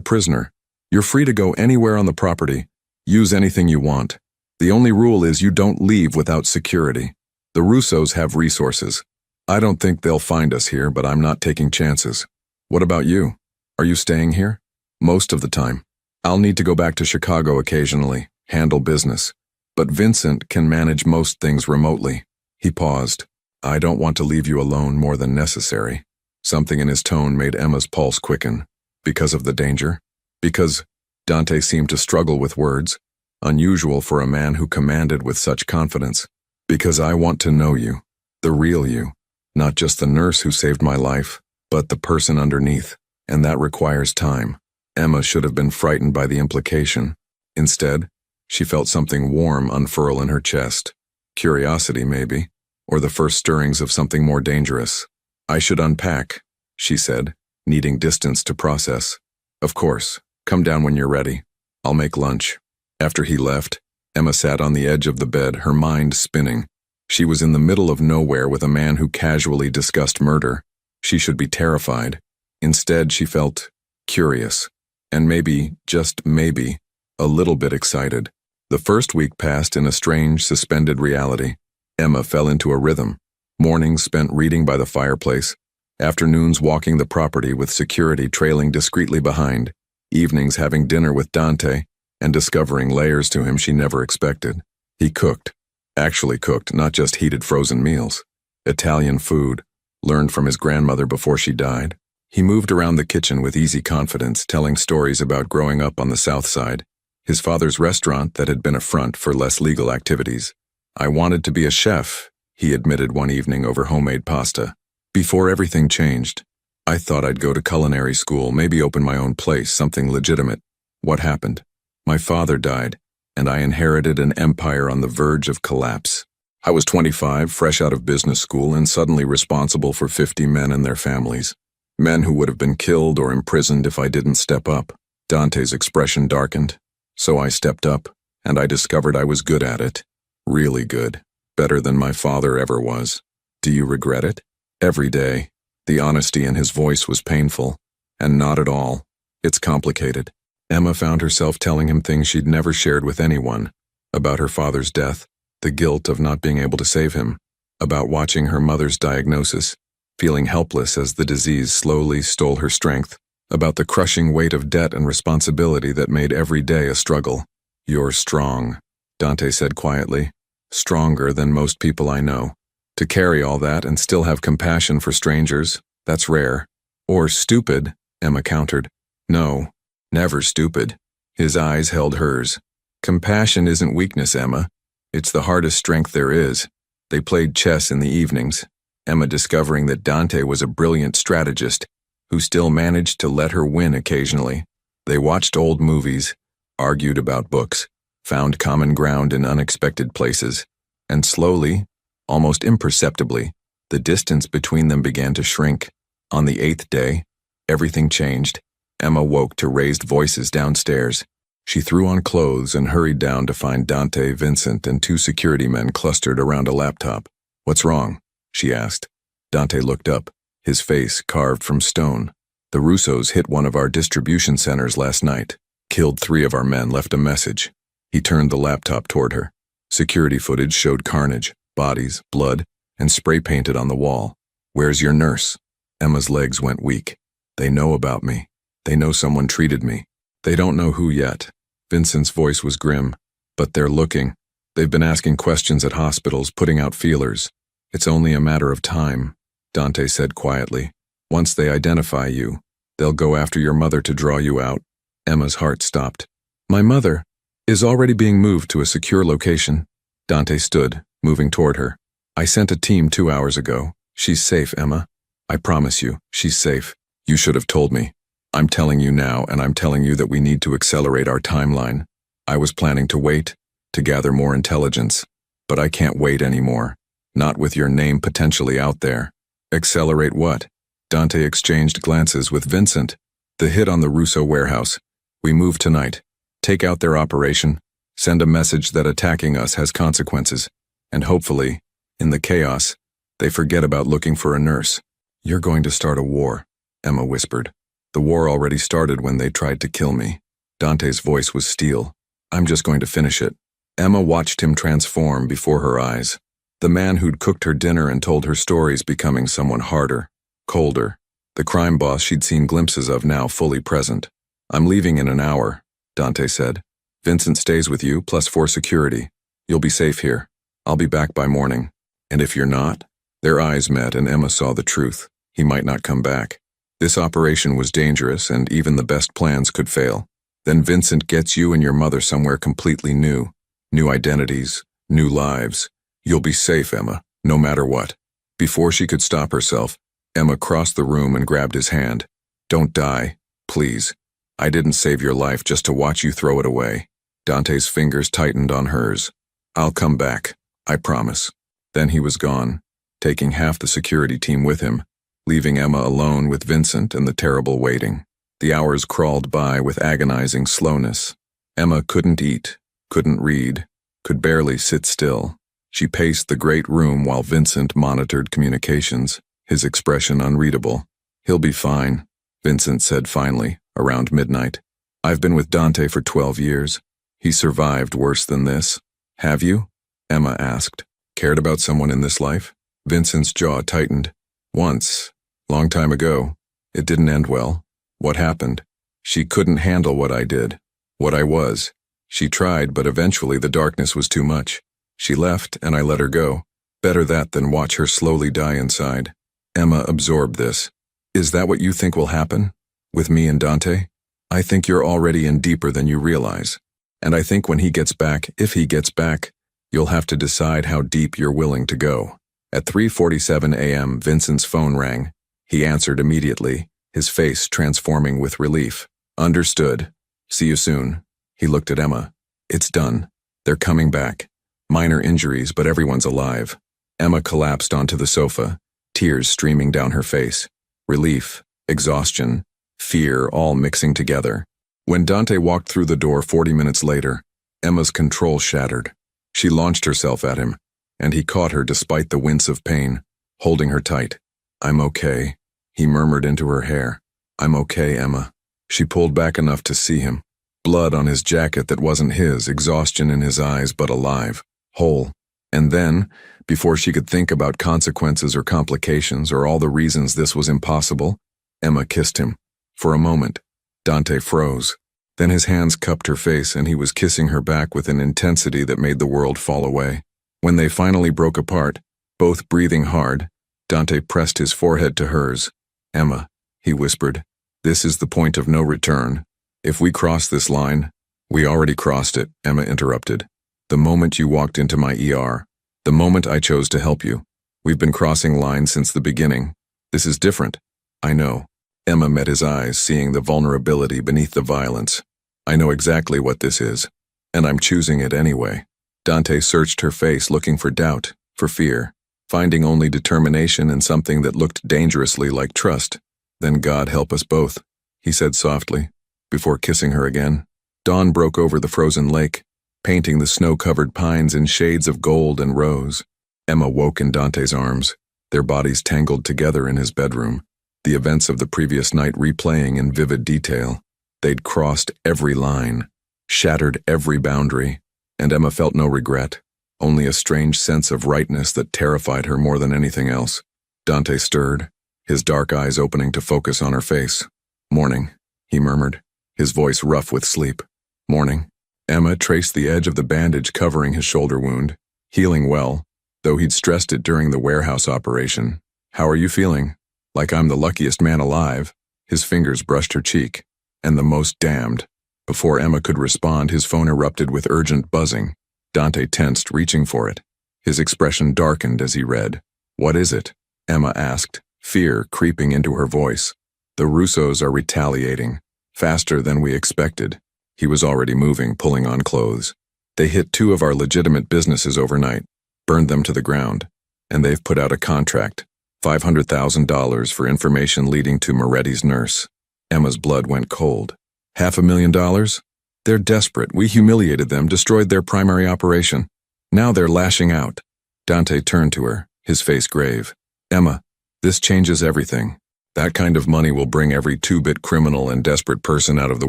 prisoner. You're free to go anywhere on the property. Use anything you want. The only rule is you don't leave without security. The Russos have resources. I don't think they'll find us here, but I'm not taking chances. What about you? Are you staying here? Most of the time. I'll need to go back to Chicago occasionally, handle business. But Vincent can manage most things remotely. He paused. I don't want to leave you alone more than necessary. Something in his tone made Emma's pulse quicken. Because of the danger? Because Dante seemed to struggle with words, unusual for a man who commanded with such confidence. Because I want to know you, the real you, not just the nurse who saved my life, but the person underneath, and that requires time. Emma should have been frightened by the implication. Instead, she felt something warm unfurl in her chest. Curiosity, maybe, or the first stirrings of something more dangerous. I should unpack, she said, needing distance to process. Of course, come down when you're ready. I'll make lunch. After he left, Emma sat on the edge of the bed, her mind spinning. She was in the middle of nowhere with a man who casually discussed murder. She should be terrified. Instead, she felt curious, and maybe, just maybe, a little bit excited. The first week passed in a strange, suspended reality. Emma fell into a rhythm. Mornings spent reading by the fireplace, afternoons walking the property with security trailing discreetly behind, evenings having dinner with Dante and discovering layers to him she never expected. He cooked. Actually cooked, not just heated frozen meals. Italian food, learned from his grandmother before she died. He moved around the kitchen with easy confidence, telling stories about growing up on the South Side, his father's restaurant that had been a front for less legal activities. I wanted to be a chef, he admitted one evening over homemade pasta. Before everything changed, I thought I'd go to culinary school, maybe open my own place, something legitimate. What happened? My father died, and I inherited an empire on the verge of collapse. I was 25, fresh out of business school, and suddenly responsible for 50 men and their families. Men who would have been killed or imprisoned if I didn't step up. Dante's expression darkened. So I stepped up, and I discovered I was good at it. Really good. Better than my father ever was. Do you regret it? Every day. The honesty in his voice was painful. And not at all. It's complicated. Emma found herself telling him things she'd never shared with anyone. About her father's death, the guilt of not being able to save him. About watching her mother's diagnosis, feeling helpless as the disease slowly stole her strength. About the crushing weight of debt and responsibility that made every day a struggle. You're strong, Dante said quietly. Stronger than most people I know. To carry all that and still have compassion for strangers, that's rare. Or stupid, Emma countered. No, never stupid. His eyes held hers. Compassion isn't weakness, Emma. It's the hardest strength there is. They played chess in the evenings, Emma discovering that Dante was a brilliant strategist who still managed to let her win occasionally. They watched old movies, argued about books, found common ground in unexpected places, and slowly, almost imperceptibly, the distance between them began to shrink. On the 8th day, everything changed. Emma woke to raised voices downstairs. She threw on clothes and hurried down to find Dante, Vincent, and two security men clustered around a laptop. "What's wrong?" she asked. Dante looked up, his face carved from stone. "The Russos hit one of our distribution centers last night. Killed 3 of our men, left a message." He turned the laptop toward her. Security footage showed carnage, bodies, blood, and spray painted on the wall. "Where's your nurse?" Emma's legs went weak. "They know about me. They know someone treated me. They don't know who yet." Vincent's voice was grim. "But they're looking. They've been asking questions at hospitals, putting out feelers. It's only a matter of time," Dante said quietly. "Once they identify you, they'll go after your mother to draw you out." Emma's heart stopped. "My mother is already being moved to a secure location." Dante stood, moving toward her. "I sent a team 2 hours ago. She's safe, Emma. I promise you, she's safe. You should have told me. I'm telling you now, and I'm telling you that we need to accelerate our timeline. I was planning to wait, to gather more intelligence, but I can't wait anymore. Not with your name potentially out there." "Accelerate what?" Dante exchanged glances with Vincent. "The hit on the Russo warehouse. We move tonight. Take out their operation, send a message that attacking us has consequences, and hopefully, in the chaos, they forget about looking for a nurse." "You're going to start a war," Emma whispered. "The war already started when they tried to kill me." Dante's voice was steel. "I'm just going to finish it." Emma watched him transform before her eyes. The man who'd cooked her dinner and told her stories becoming someone harder, colder. The crime boss she'd seen glimpses of now fully present. "I'm leaving in an hour," Dante said. "Vincent stays with you, plus 4 security. You'll be safe here. I'll be back by morning. And if you're not?" Their eyes met and Emma saw the truth. He might not come back. This operation was dangerous and even the best plans could fail. Then Vincent gets you and your mother somewhere completely new. New identities, new lives. You'll be safe, Emma, no matter what. Before she could stop herself, Emma crossed the room and grabbed his hand. "Don't die, please. I didn't save your life just to watch you throw it away." Dante's fingers tightened on hers. "I'll come back, I promise." Then he was gone, taking half the security team with him, leaving Emma alone with Vincent and the terrible waiting. The hours crawled by with agonizing slowness. Emma couldn't eat, couldn't read, could barely sit still. She paced the great room while Vincent monitored communications, his expression unreadable. "He'll be fine," Vincent said finally, around midnight. "I've been with Dante for 12 years. He survived worse than this." "Have you?" Emma asked. "Cared about someone in this life?" Vincent's jaw tightened. "Once. Long time ago. It didn't end well." "What happened?" "She couldn't handle what I did. What I was. She tried, but eventually the darkness was too much. She left, and I let her go. Better that than watch her slowly die inside." Emma absorbed this. "Is that what you think will happen? With me and Dante? I think you're already in deeper than you realize. And I think when he gets back, if he gets back, you'll have to decide how deep you're willing to go." At 3:47 a.m., Vincent's phone rang. He answered immediately, his face transforming with relief. "Understood. See you soon." He looked at Emma. "It's done. They're coming back. Minor injuries, but everyone's alive." Emma collapsed onto the sofa, tears streaming down her face. Relief, exhaustion, fear all mixing together. When Dante walked through the door 40 minutes later, Emma's control shattered. She launched herself at him, and he caught her despite the wince of pain, holding her tight. "I'm okay," he murmured into her hair. "I'm okay, Emma." She pulled back enough to see him. Blood on his jacket that wasn't his, exhaustion in his eyes, but alive, whole. And then, before she could think about consequences or complications or all the reasons this was impossible, Emma kissed him. For a moment, Dante froze. Then his hands cupped her face and he was kissing her back with an intensity that made the world fall away. When they finally broke apart, both breathing hard, Dante pressed his forehead to hers. "Emma," he whispered, "this is the point of no return. If we cross this line—" "We already crossed it," Emma interrupted. "The moment you walked into my ER. The moment I chose to help you. We've been crossing lines since the beginning. This is different." "I know." Emma met his eyes, seeing the vulnerability beneath the violence. "I know exactly what this is, and I'm choosing it anyway." Dante searched her face looking for doubt, for fear, finding only determination in something that looked dangerously like trust. "Then God help us both," he said softly, before kissing her again. Dawn broke over the frozen lake, painting the snow-covered pines in shades of gold and rose. Emma woke in Dante's arms, their bodies tangled together in his bedroom, the events of the previous night replaying in vivid detail. They'd crossed every line, shattered every boundary, and Emma felt no regret, only a strange sense of rightness that terrified her more than anything else. Dante stirred, his dark eyes opening to focus on her face. "Morning," he murmured, his voice rough with sleep. "Morning." Emma traced the edge of the bandage covering his shoulder wound, healing well, though he'd stressed it during the warehouse operation. "How are you feeling?" "Like I'm the luckiest man alive." His fingers brushed her cheek. "And the most damned." Before Emma could respond, his phone erupted with urgent buzzing. Dante tensed, reaching for it. His expression darkened as he read. "What is it?" Emma asked, fear creeping into her voice. "The Russos are retaliating, faster than we expected." He was already moving, pulling on clothes. "They hit 2 of our legitimate businesses overnight, burned them to the ground, and they've put out a contract, $500,000 for information leading to Moretti's nurse." Emma's blood went cold. $500,000? They're desperate. We humiliated them, destroyed their primary operation. Now they're lashing out. Dante turned to her, his face grave. "Emma, this changes everything. That kind of money will bring every 2-bit criminal and desperate person out of the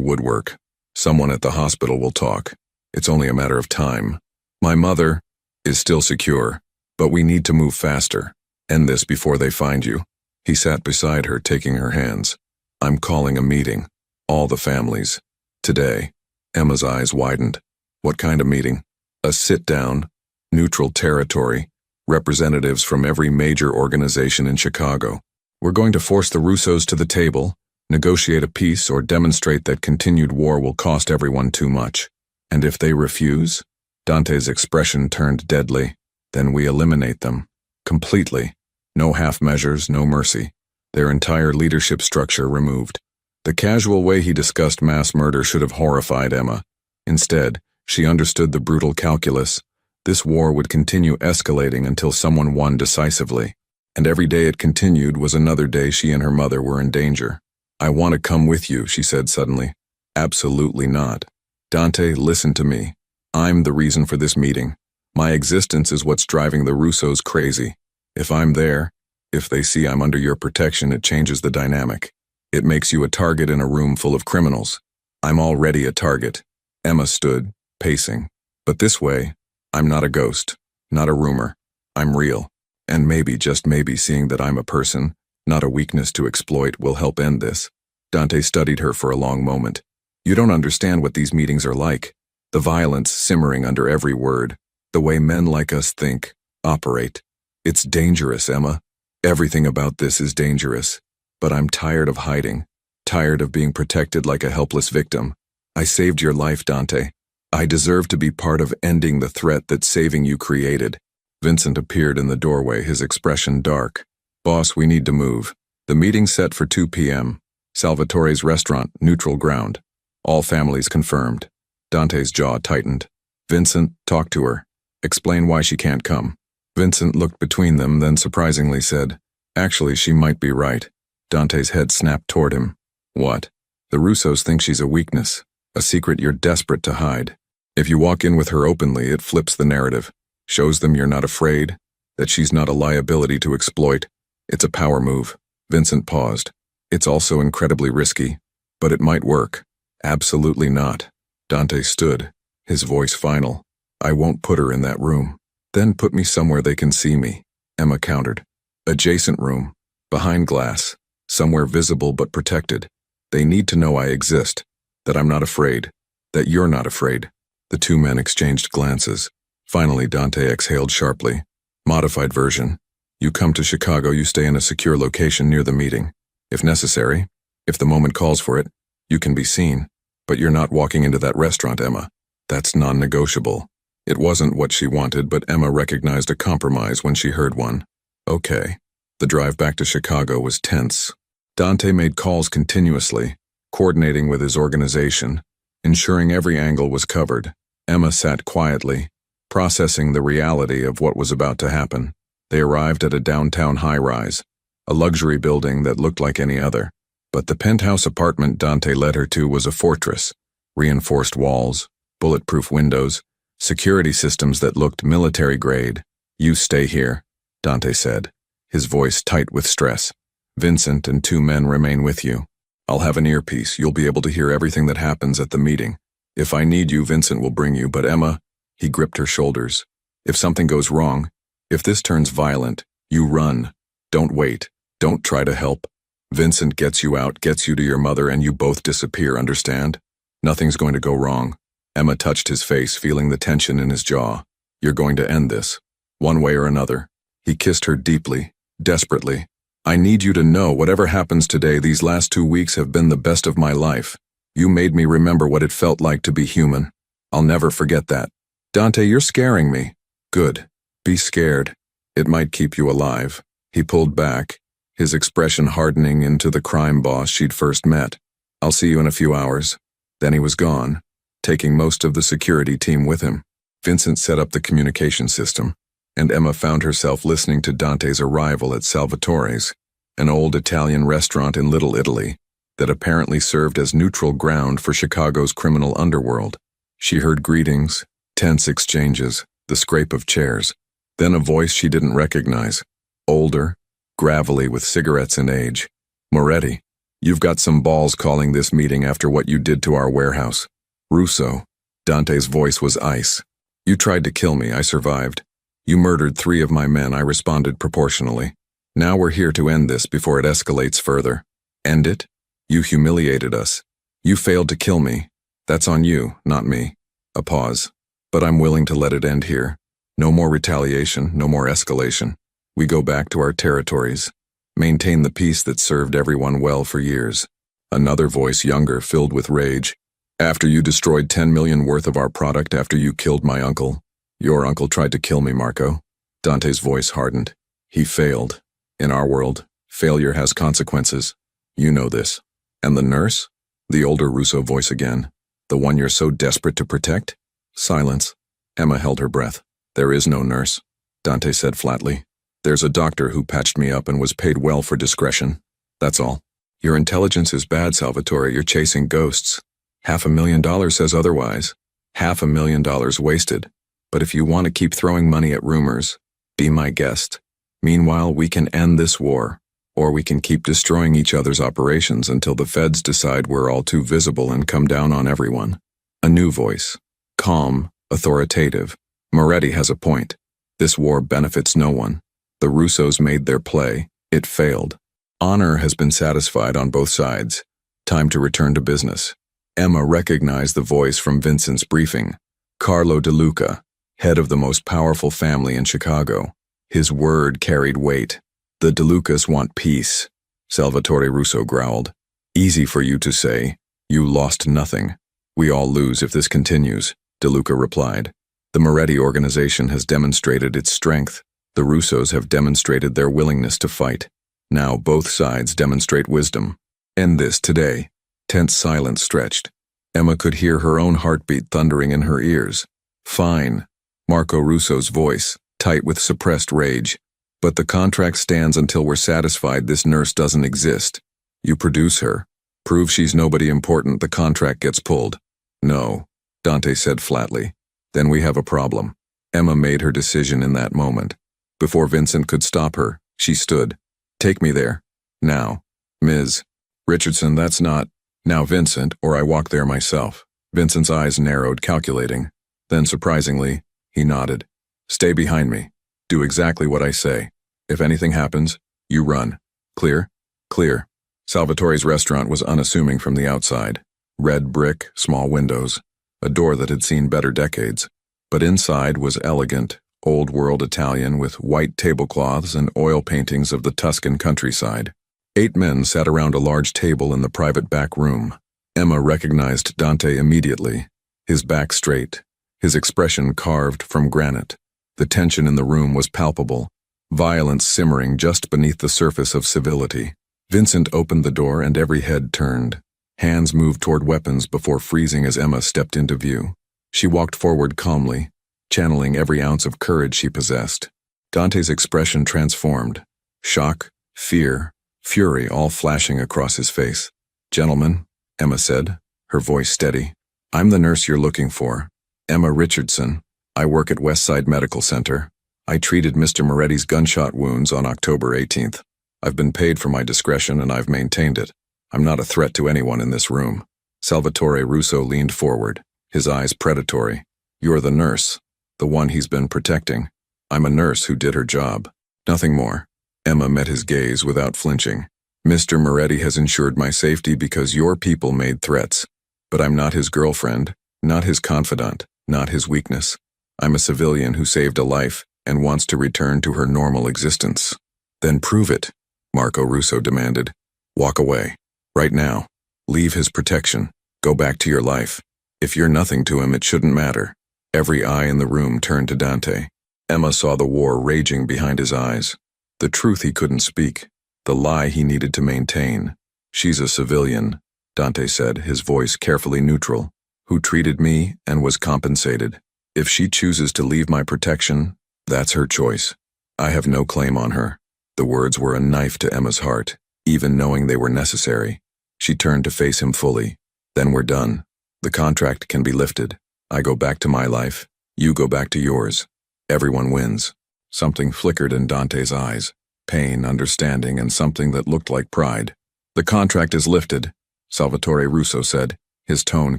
woodwork. Someone at the hospital will talk. It's only a matter of time. My mother is still secure, but we need to move faster. End this before they find you." He sat beside her, taking her hands. "I'm calling a meeting. All the families. Today." Emma's eyes widened. "What kind of meeting?" "A sit-down, neutral territory, representatives from every major organization in Chicago. We're going to force the Russos to the table, negotiate a peace, or demonstrate that continued war will cost everyone too much. And if they refuse?" Dante's expression turned deadly. "Then we eliminate them. Completely. No half measures, no mercy. Their entire leadership structure removed." The casual way he discussed mass murder should have horrified Emma. Instead, she understood the brutal calculus. This war would continue escalating until someone won decisively. And every day it continued was another day she and her mother were in danger. "I want to come with you," she said suddenly. "Absolutely not. Dante, listen to me. I'm the reason for this meeting. My existence is what's driving the Russos crazy. If I'm there, if they see I'm under your protection, it changes the dynamic. It makes you a target in a room full of criminals. I'm already a target." Emma stood, pacing. "But this way, I'm not a ghost, not a rumor. I'm real. And maybe, just maybe, seeing that I'm a person, not a weakness to exploit, will help end this." Dante studied her for a long moment. "You don't understand what these meetings are like. The violence simmering under every word. The way men like us think, operate. It's dangerous, Emma. Everything about this is dangerous. But I'm tired of hiding, tired of being protected like a helpless victim. I saved your life, Dante. I deserve to be part of ending the threat that saving you created." Vincent appeared in the doorway, his expression dark. "Boss, we need to move. The meeting's set for 2 p.m. Salvatore's restaurant, neutral ground. All families confirmed." Dante's jaw tightened. "Vincent, talk to her. Explain why she can't come." Vincent looked between them, then surprisingly said, "Actually, she might be right." Dante's head snapped toward him. "What?" "The Russos think she's a weakness, a secret you're desperate to hide. If you walk in with her openly, it flips the narrative, shows them you're not afraid, that she's not a liability to exploit. It's a power move." Vincent paused. "It's also incredibly risky, but it might work." "Absolutely not." Dante stood, his voice final. "I won't put her in that room." "Then put me somewhere they can see me," Emma countered. "Adjacent room, behind glass, somewhere visible but protected. They need to know I exist, that I'm not afraid, that you're not afraid." The 2 men exchanged glances. Finally, Dante exhaled sharply. "Modified version. You come to Chicago, you stay in a secure location near the meeting. If necessary, if the moment calls for it, you can be seen. But you're not walking into that restaurant, Emma. That's non-negotiable." It wasn't what she wanted, but Emma recognized a compromise when she heard one. Okay. The drive back to Chicago was tense. Dante made calls continuously, coordinating with his organization, ensuring every angle was covered. Emma sat quietly, processing the reality of what was about to happen. They arrived at a downtown high-rise, a luxury building that looked like any other. But the penthouse apartment Dante led her to was a fortress, Reinforced walls, bulletproof windows, security systems that looked military grade. "You stay here," Dante said, his voice tight with stress. "Vincent and 2 men remain with you. I'll have an earpiece. You'll be able to hear everything that happens at the meeting. If I need you, Vincent will bring you, but Emma," he gripped her shoulders. "If something goes wrong, if this turns violent, you run. Don't wait. Don't try to help. Vincent gets you out, gets you to your mother, and you both disappear, understand? Nothing's going to go wrong." Emma touched his face, feeling the tension in his jaw. "You're going to end this, one way or another." He kissed her deeply, desperately. "I need you to know whatever happens today, these last 2 weeks have been the best of my life. You made me remember what it felt like to be human. I'll never forget that." "Dante, you're scaring me." "Good. Be scared. It might keep you alive." He pulled back, his expression hardening into the crime boss she'd first met. "I'll see you in a few hours." Then he was gone, taking most of the security team with him. Vincent set up the communication system, and Emma found herself listening to Dante's arrival at Salvatore's, an old Italian restaurant in Little Italy that apparently served as neutral ground for Chicago's criminal underworld. She heard greetings, tense exchanges, the scrape of chairs, then a voice she didn't recognize, older, gravelly with cigarettes and age. "Moretti, you've got some balls calling this meeting after what you did to our warehouse." "Russo." Dante's voice was ice. "You tried to kill me, I survived. You murdered 3 of my men, I responded proportionally. Now we're here to end this before it escalates further." "End it? You humiliated us. You failed to kill me. That's on you, not me." A pause. "But I'm willing to let it end here. No more retaliation, no more escalation. We go back to our territories. Maintain the peace that served everyone well for years." Another voice, younger, filled with rage. "After you destroyed 10 million worth of our product, after you killed my uncle. Your uncle tried to kill me, Marco." Dante's voice hardened. "He failed. In our world, failure has consequences. You know this." "And the nurse?" The older Russo voice again. "The one you're so desperate to protect?" Silence. Emma held her breath. "There is no nurse," Dante said flatly. "There's a doctor who patched me up and was paid well for discretion. That's all." "Your intelligence is bad, Salvatore. You're chasing ghosts. $500,000 says otherwise. $500,000 wasted. But if you want to keep throwing money at rumors, be my guest. Meanwhile, we can end this war, or we can keep destroying each other's operations until the feds decide we're all too visible and come down on everyone." A new voice. Calm, authoritative. "Moretti has a point. This war benefits no one. The Russos made their play. It failed. Honor has been satisfied on both sides. Time to return to business." Emma recognized the voice from Vincent's briefing. Carlo De Luca, head of the most powerful family in Chicago. His word carried weight. "The De Lucas want peace," Salvatore Russo growled. "Easy for you to say. You lost nothing. We all lose if this continues," De Luca replied. "The Moretti organization has demonstrated its strength. The Russos have demonstrated their willingness to fight. Now both sides demonstrate wisdom. End this today." Tense silence stretched. Emma could hear her own heartbeat thundering in her ears. "Fine." Marco Russo's voice, tight with suppressed rage. "But the contract stands until we're satisfied this nurse doesn't exist. You produce her. Prove she's nobody important, the contract gets pulled." "No," Dante said flatly. "Then we have a problem." Emma made her decision in that moment. Before Vincent could stop her, she stood. "Take me there. Now." "Ms. Richardson, that's not—" "Now, Vincent, or I walk there myself." Vincent's eyes narrowed, calculating. Then, surprisingly, he nodded. "Stay behind me. Do exactly what I say. If anything happens, you run. Clear?" "Clear." Salvatore's restaurant was unassuming from the outside. Red brick, small windows, a door that had seen better decades. But inside was elegant, old-world Italian with white tablecloths and oil paintings of the Tuscan countryside. 8 men sat around a large table in the private back room. Emma recognized Dante immediately, his back straight, his expression carved from granite. The tension in the room was palpable, violence simmering just beneath the surface of civility. Vincent opened the door and every head turned. Hands moved toward weapons before freezing as Emma stepped into view. She walked forward calmly, channeling every ounce of courage she possessed. Dante's expression transformed. Shock, fear, fury all flashing across his face. "Gentlemen," Emma said, her voice steady, I'm the nurse you're looking for. Emma Richardson. I work at Westside Medical Center. I treated Mr. Moretti's gunshot wounds on October 18th. I've been paid for my discretion and I've maintained it. I'm not a threat to anyone in this room. Salvatore Russo leaned forward, his eyes predatory. You're the nurse, the one he's been protecting. I'm a nurse who did her job. Nothing more. Emma met his gaze without flinching. Mr. Moretti has ensured my safety because your people made threats. But I'm not his girlfriend, not his confidant, not his weakness. I'm a civilian who saved a life and wants to return to her normal existence. Then prove it, Marco Russo demanded. Walk away. Right now. Leave his protection. Go back to your life. If you're nothing to him, it shouldn't matter. Every eye in the room turned to Dante. Emma saw the war raging behind his eyes. The truth he couldn't speak. The lie he needed to maintain. She's a civilian, Dante said, his voice carefully neutral, who treated me and was compensated. If she chooses to leave my protection, that's her choice. I have no claim on her. The words were a knife to Emma's heart, even knowing they were necessary. She turned to face him fully. Then we're done. The contract can be lifted. I go back to my life. You go back to yours. Everyone wins. Something flickered in Dante's eyes. Pain, understanding, and something that looked like pride. The contract is lifted, Salvatore Russo said, his tone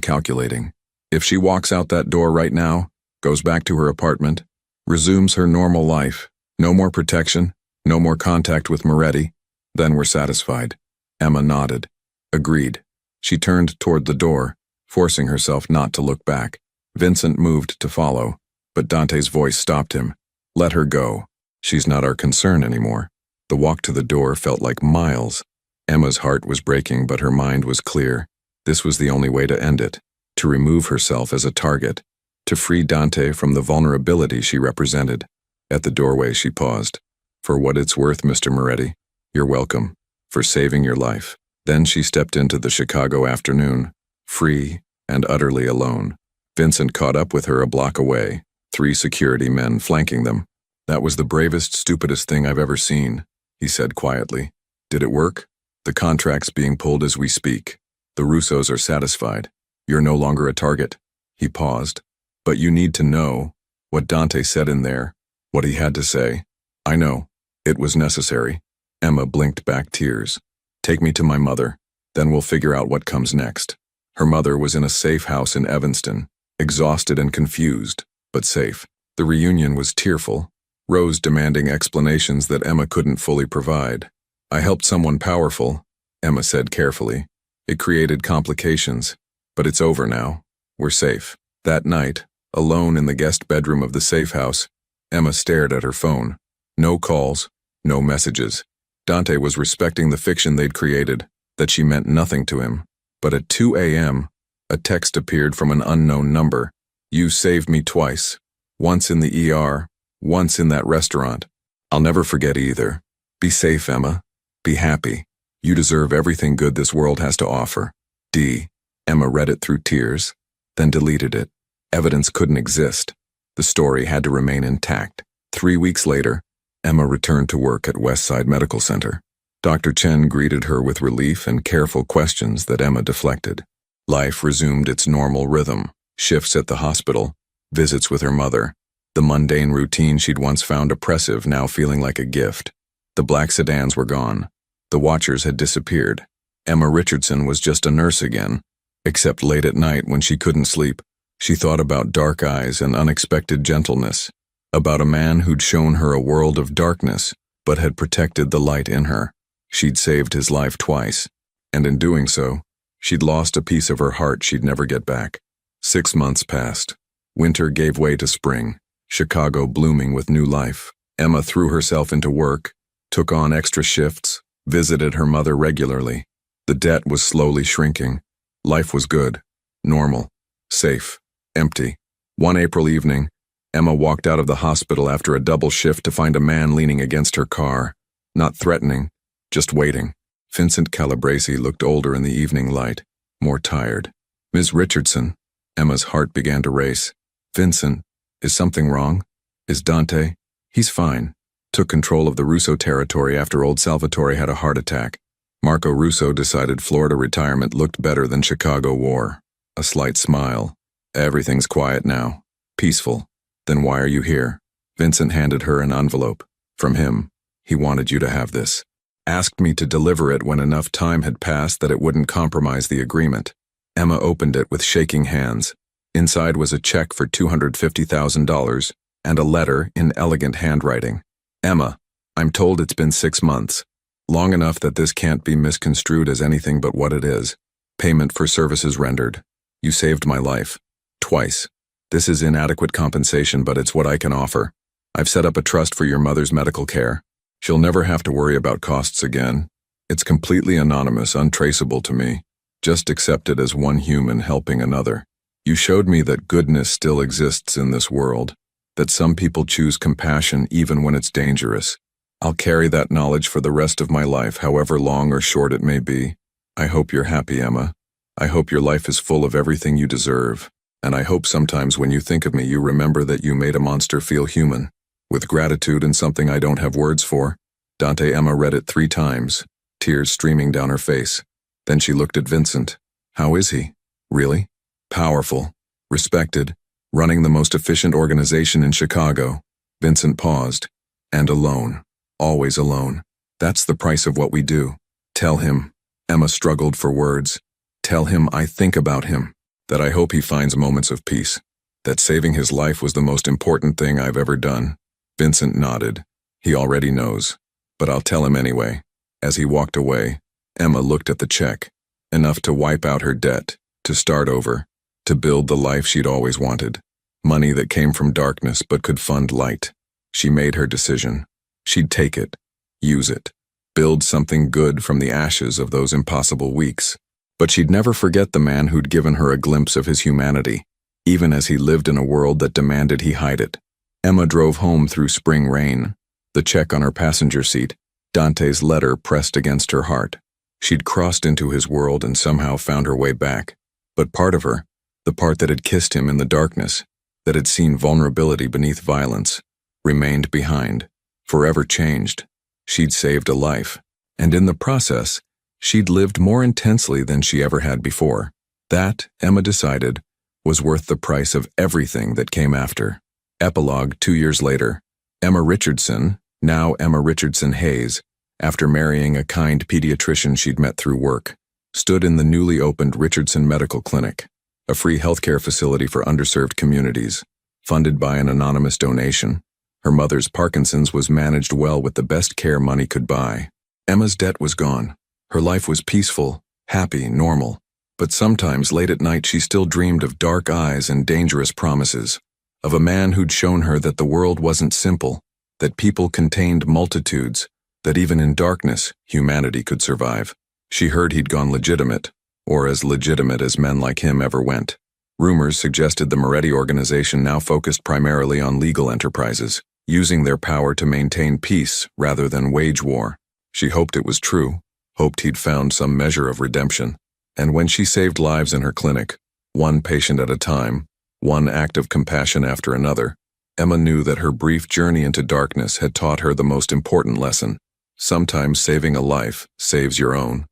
calculating. If she walks out that door right now, goes back to her apartment, resumes her normal life, no more protection, no more contact with Moretti, then we're satisfied. Emma nodded. Agreed. She turned toward the door, forcing herself not to look back. Vincent moved to follow, but Dante's voice stopped him. Let her go. She's not our concern anymore. The walk to the door felt like miles. Emma's heart was breaking, but her mind was clear. This was the only way to end it, to remove herself as a target, to free Dante from the vulnerability she represented. At the doorway, she paused. For what it's worth, Mr. Moretti, you're welcome, for saving your life. Then she stepped into the Chicago afternoon, free and utterly alone. Vincent caught up with her a block away, 3 security men flanking them. That was the bravest, stupidest thing I've ever seen, he said quietly. Did it work? The contract's being pulled as we speak. The Russos are satisfied. You're no longer a target. He paused. But you need to know what Dante said in there, what he had to say. I know. It was necessary. Emma blinked back tears. Take me to my mother. Then we'll figure out what comes next. Her mother was in a safe house in Evanston, exhausted and confused, but safe. The reunion was tearful, Rose demanding explanations that Emma couldn't fully provide. I helped someone powerful, Emma said carefully. It created complications, but it's over now. We're safe. That night, alone in the guest bedroom of the safe house, Emma stared at her phone. No calls, no messages. Dante was respecting the fiction they'd created, that she meant nothing to him. But at 2 a.m., a text appeared from an unknown number. You saved me twice. Once in the ER, once in that restaurant. I'll never forget either. Be safe, Emma. Be happy. You deserve everything good this world has to offer. D. Emma read it through tears, then deleted it. Evidence couldn't exist. The story had to remain intact. 3 weeks later, Emma returned to work at Westside Medical Center. Dr. Chen greeted her with relief and careful questions that Emma deflected. Life resumed its normal rhythm. Shifts at the hospital, visits with her mother. The mundane routine she'd once found oppressive now feeling like a gift. The black sedans were gone. The watchers had disappeared. Emma Richardson was just a nurse again, except late at night when she couldn't sleep. She thought about dark eyes and unexpected gentleness, about a man who'd shown her a world of darkness, but had protected the light in her. She'd saved his life twice, and in doing so, she'd lost a piece of her heart she'd never get back. 6 months passed. Winter gave way to spring, Chicago blooming with new life. Emma threw herself into work, took on extra shifts, visited her mother regularly. The debt was slowly shrinking. Life was good, normal, safe, empty. One April evening, Emma walked out of the hospital after a double shift to find a man leaning against her car, not threatening, just waiting. Vincent Calabresi looked older in the evening light, more tired. Ms. Richardson, Emma's heart began to race. Vincent, is something wrong? Is Dante? He's fine. Took control of the Russo territory after old Salvatore had a heart attack. Marco Russo decided Florida retirement looked better than Chicago war. A slight smile. Everything's quiet now. Peaceful. Then why are you here? Vincent handed her an envelope. From him. He wanted you to have this. Asked me to deliver it when enough time had passed that it wouldn't compromise the agreement. Emma opened it with shaking hands. Inside was a check for $250,000 and a letter in elegant handwriting. Emma, I'm told it's been 6 months. Long enough that this can't be misconstrued as anything but what it is. Payment for services rendered. You saved my life. Twice. This is inadequate compensation, but it's what I can offer. I've set up a trust for your mother's medical care. She'll never have to worry about costs again. It's completely anonymous, untraceable to me. Just accept it as one human helping another. You showed me that goodness still exists in this world, that some people choose compassion even when it's dangerous. I'll carry that knowledge for the rest of my life, however long or short it may be. I hope you're happy, Emma. I hope your life is full of everything you deserve. And I hope sometimes when you think of me, you remember that you made a monster feel human. With gratitude and something I don't have words for. Emma read it 3 times, tears streaming down her face. Then she looked at Vincent. How is he? Really? Powerful. Respected. Running the most efficient organization in Chicago. Vincent paused. And alone. Always alone. That's the price of what we do. Tell him. Emma struggled for words. Tell him I think about him. That I hope he finds moments of peace. That saving his life was the most important thing I've ever done. Vincent nodded. He already knows. But I'll tell him anyway. As he walked away, Emma looked at the check. Enough to wipe out her debt, to start over, to build the life she'd always wanted. Money that came from darkness but could fund light. She made her decision. She'd take it, use it, build something good from the ashes of those impossible weeks. But she'd never forget the man who'd given her a glimpse of his humanity, even as he lived in a world that demanded he hide it. Emma drove home through spring rain. The check on her passenger seat, Dante's letter pressed against her heart. She'd crossed into his world and somehow found her way back. But part of her, the part that had kissed him in the darkness, that had seen vulnerability beneath violence, remained behind, forever changed. She'd saved a life, and in the process, she'd lived more intensely than she ever had before. That, Emma decided, was worth the price of everything that came after. Epilogue 2 years later. Emma Richardson, now Emma Richardson Hayes, after marrying a kind pediatrician she'd met through work, stood in the newly opened Richardson Medical Clinic, a free healthcare facility for underserved communities, funded by an anonymous donation. Her mother's Parkinson's was managed well with the best care money could buy. Emma's debt was gone. Her life was peaceful, happy, normal. But sometimes late at night she still dreamed of dark eyes and dangerous promises, of a man who'd shown her that the world wasn't simple, that people contained multitudes, that even in darkness, humanity could survive. She heard he'd gone legitimate, or as legitimate as men like him ever went. Rumors suggested the Moretti organization now focused primarily on legal enterprises, using their power to maintain peace rather than wage war. She hoped it was true, hoped he'd found some measure of redemption. And when she saved lives in her clinic, one patient at a time, one act of compassion after another, Emma knew that her brief journey into darkness had taught her the most important lesson. Sometimes saving a life saves your own.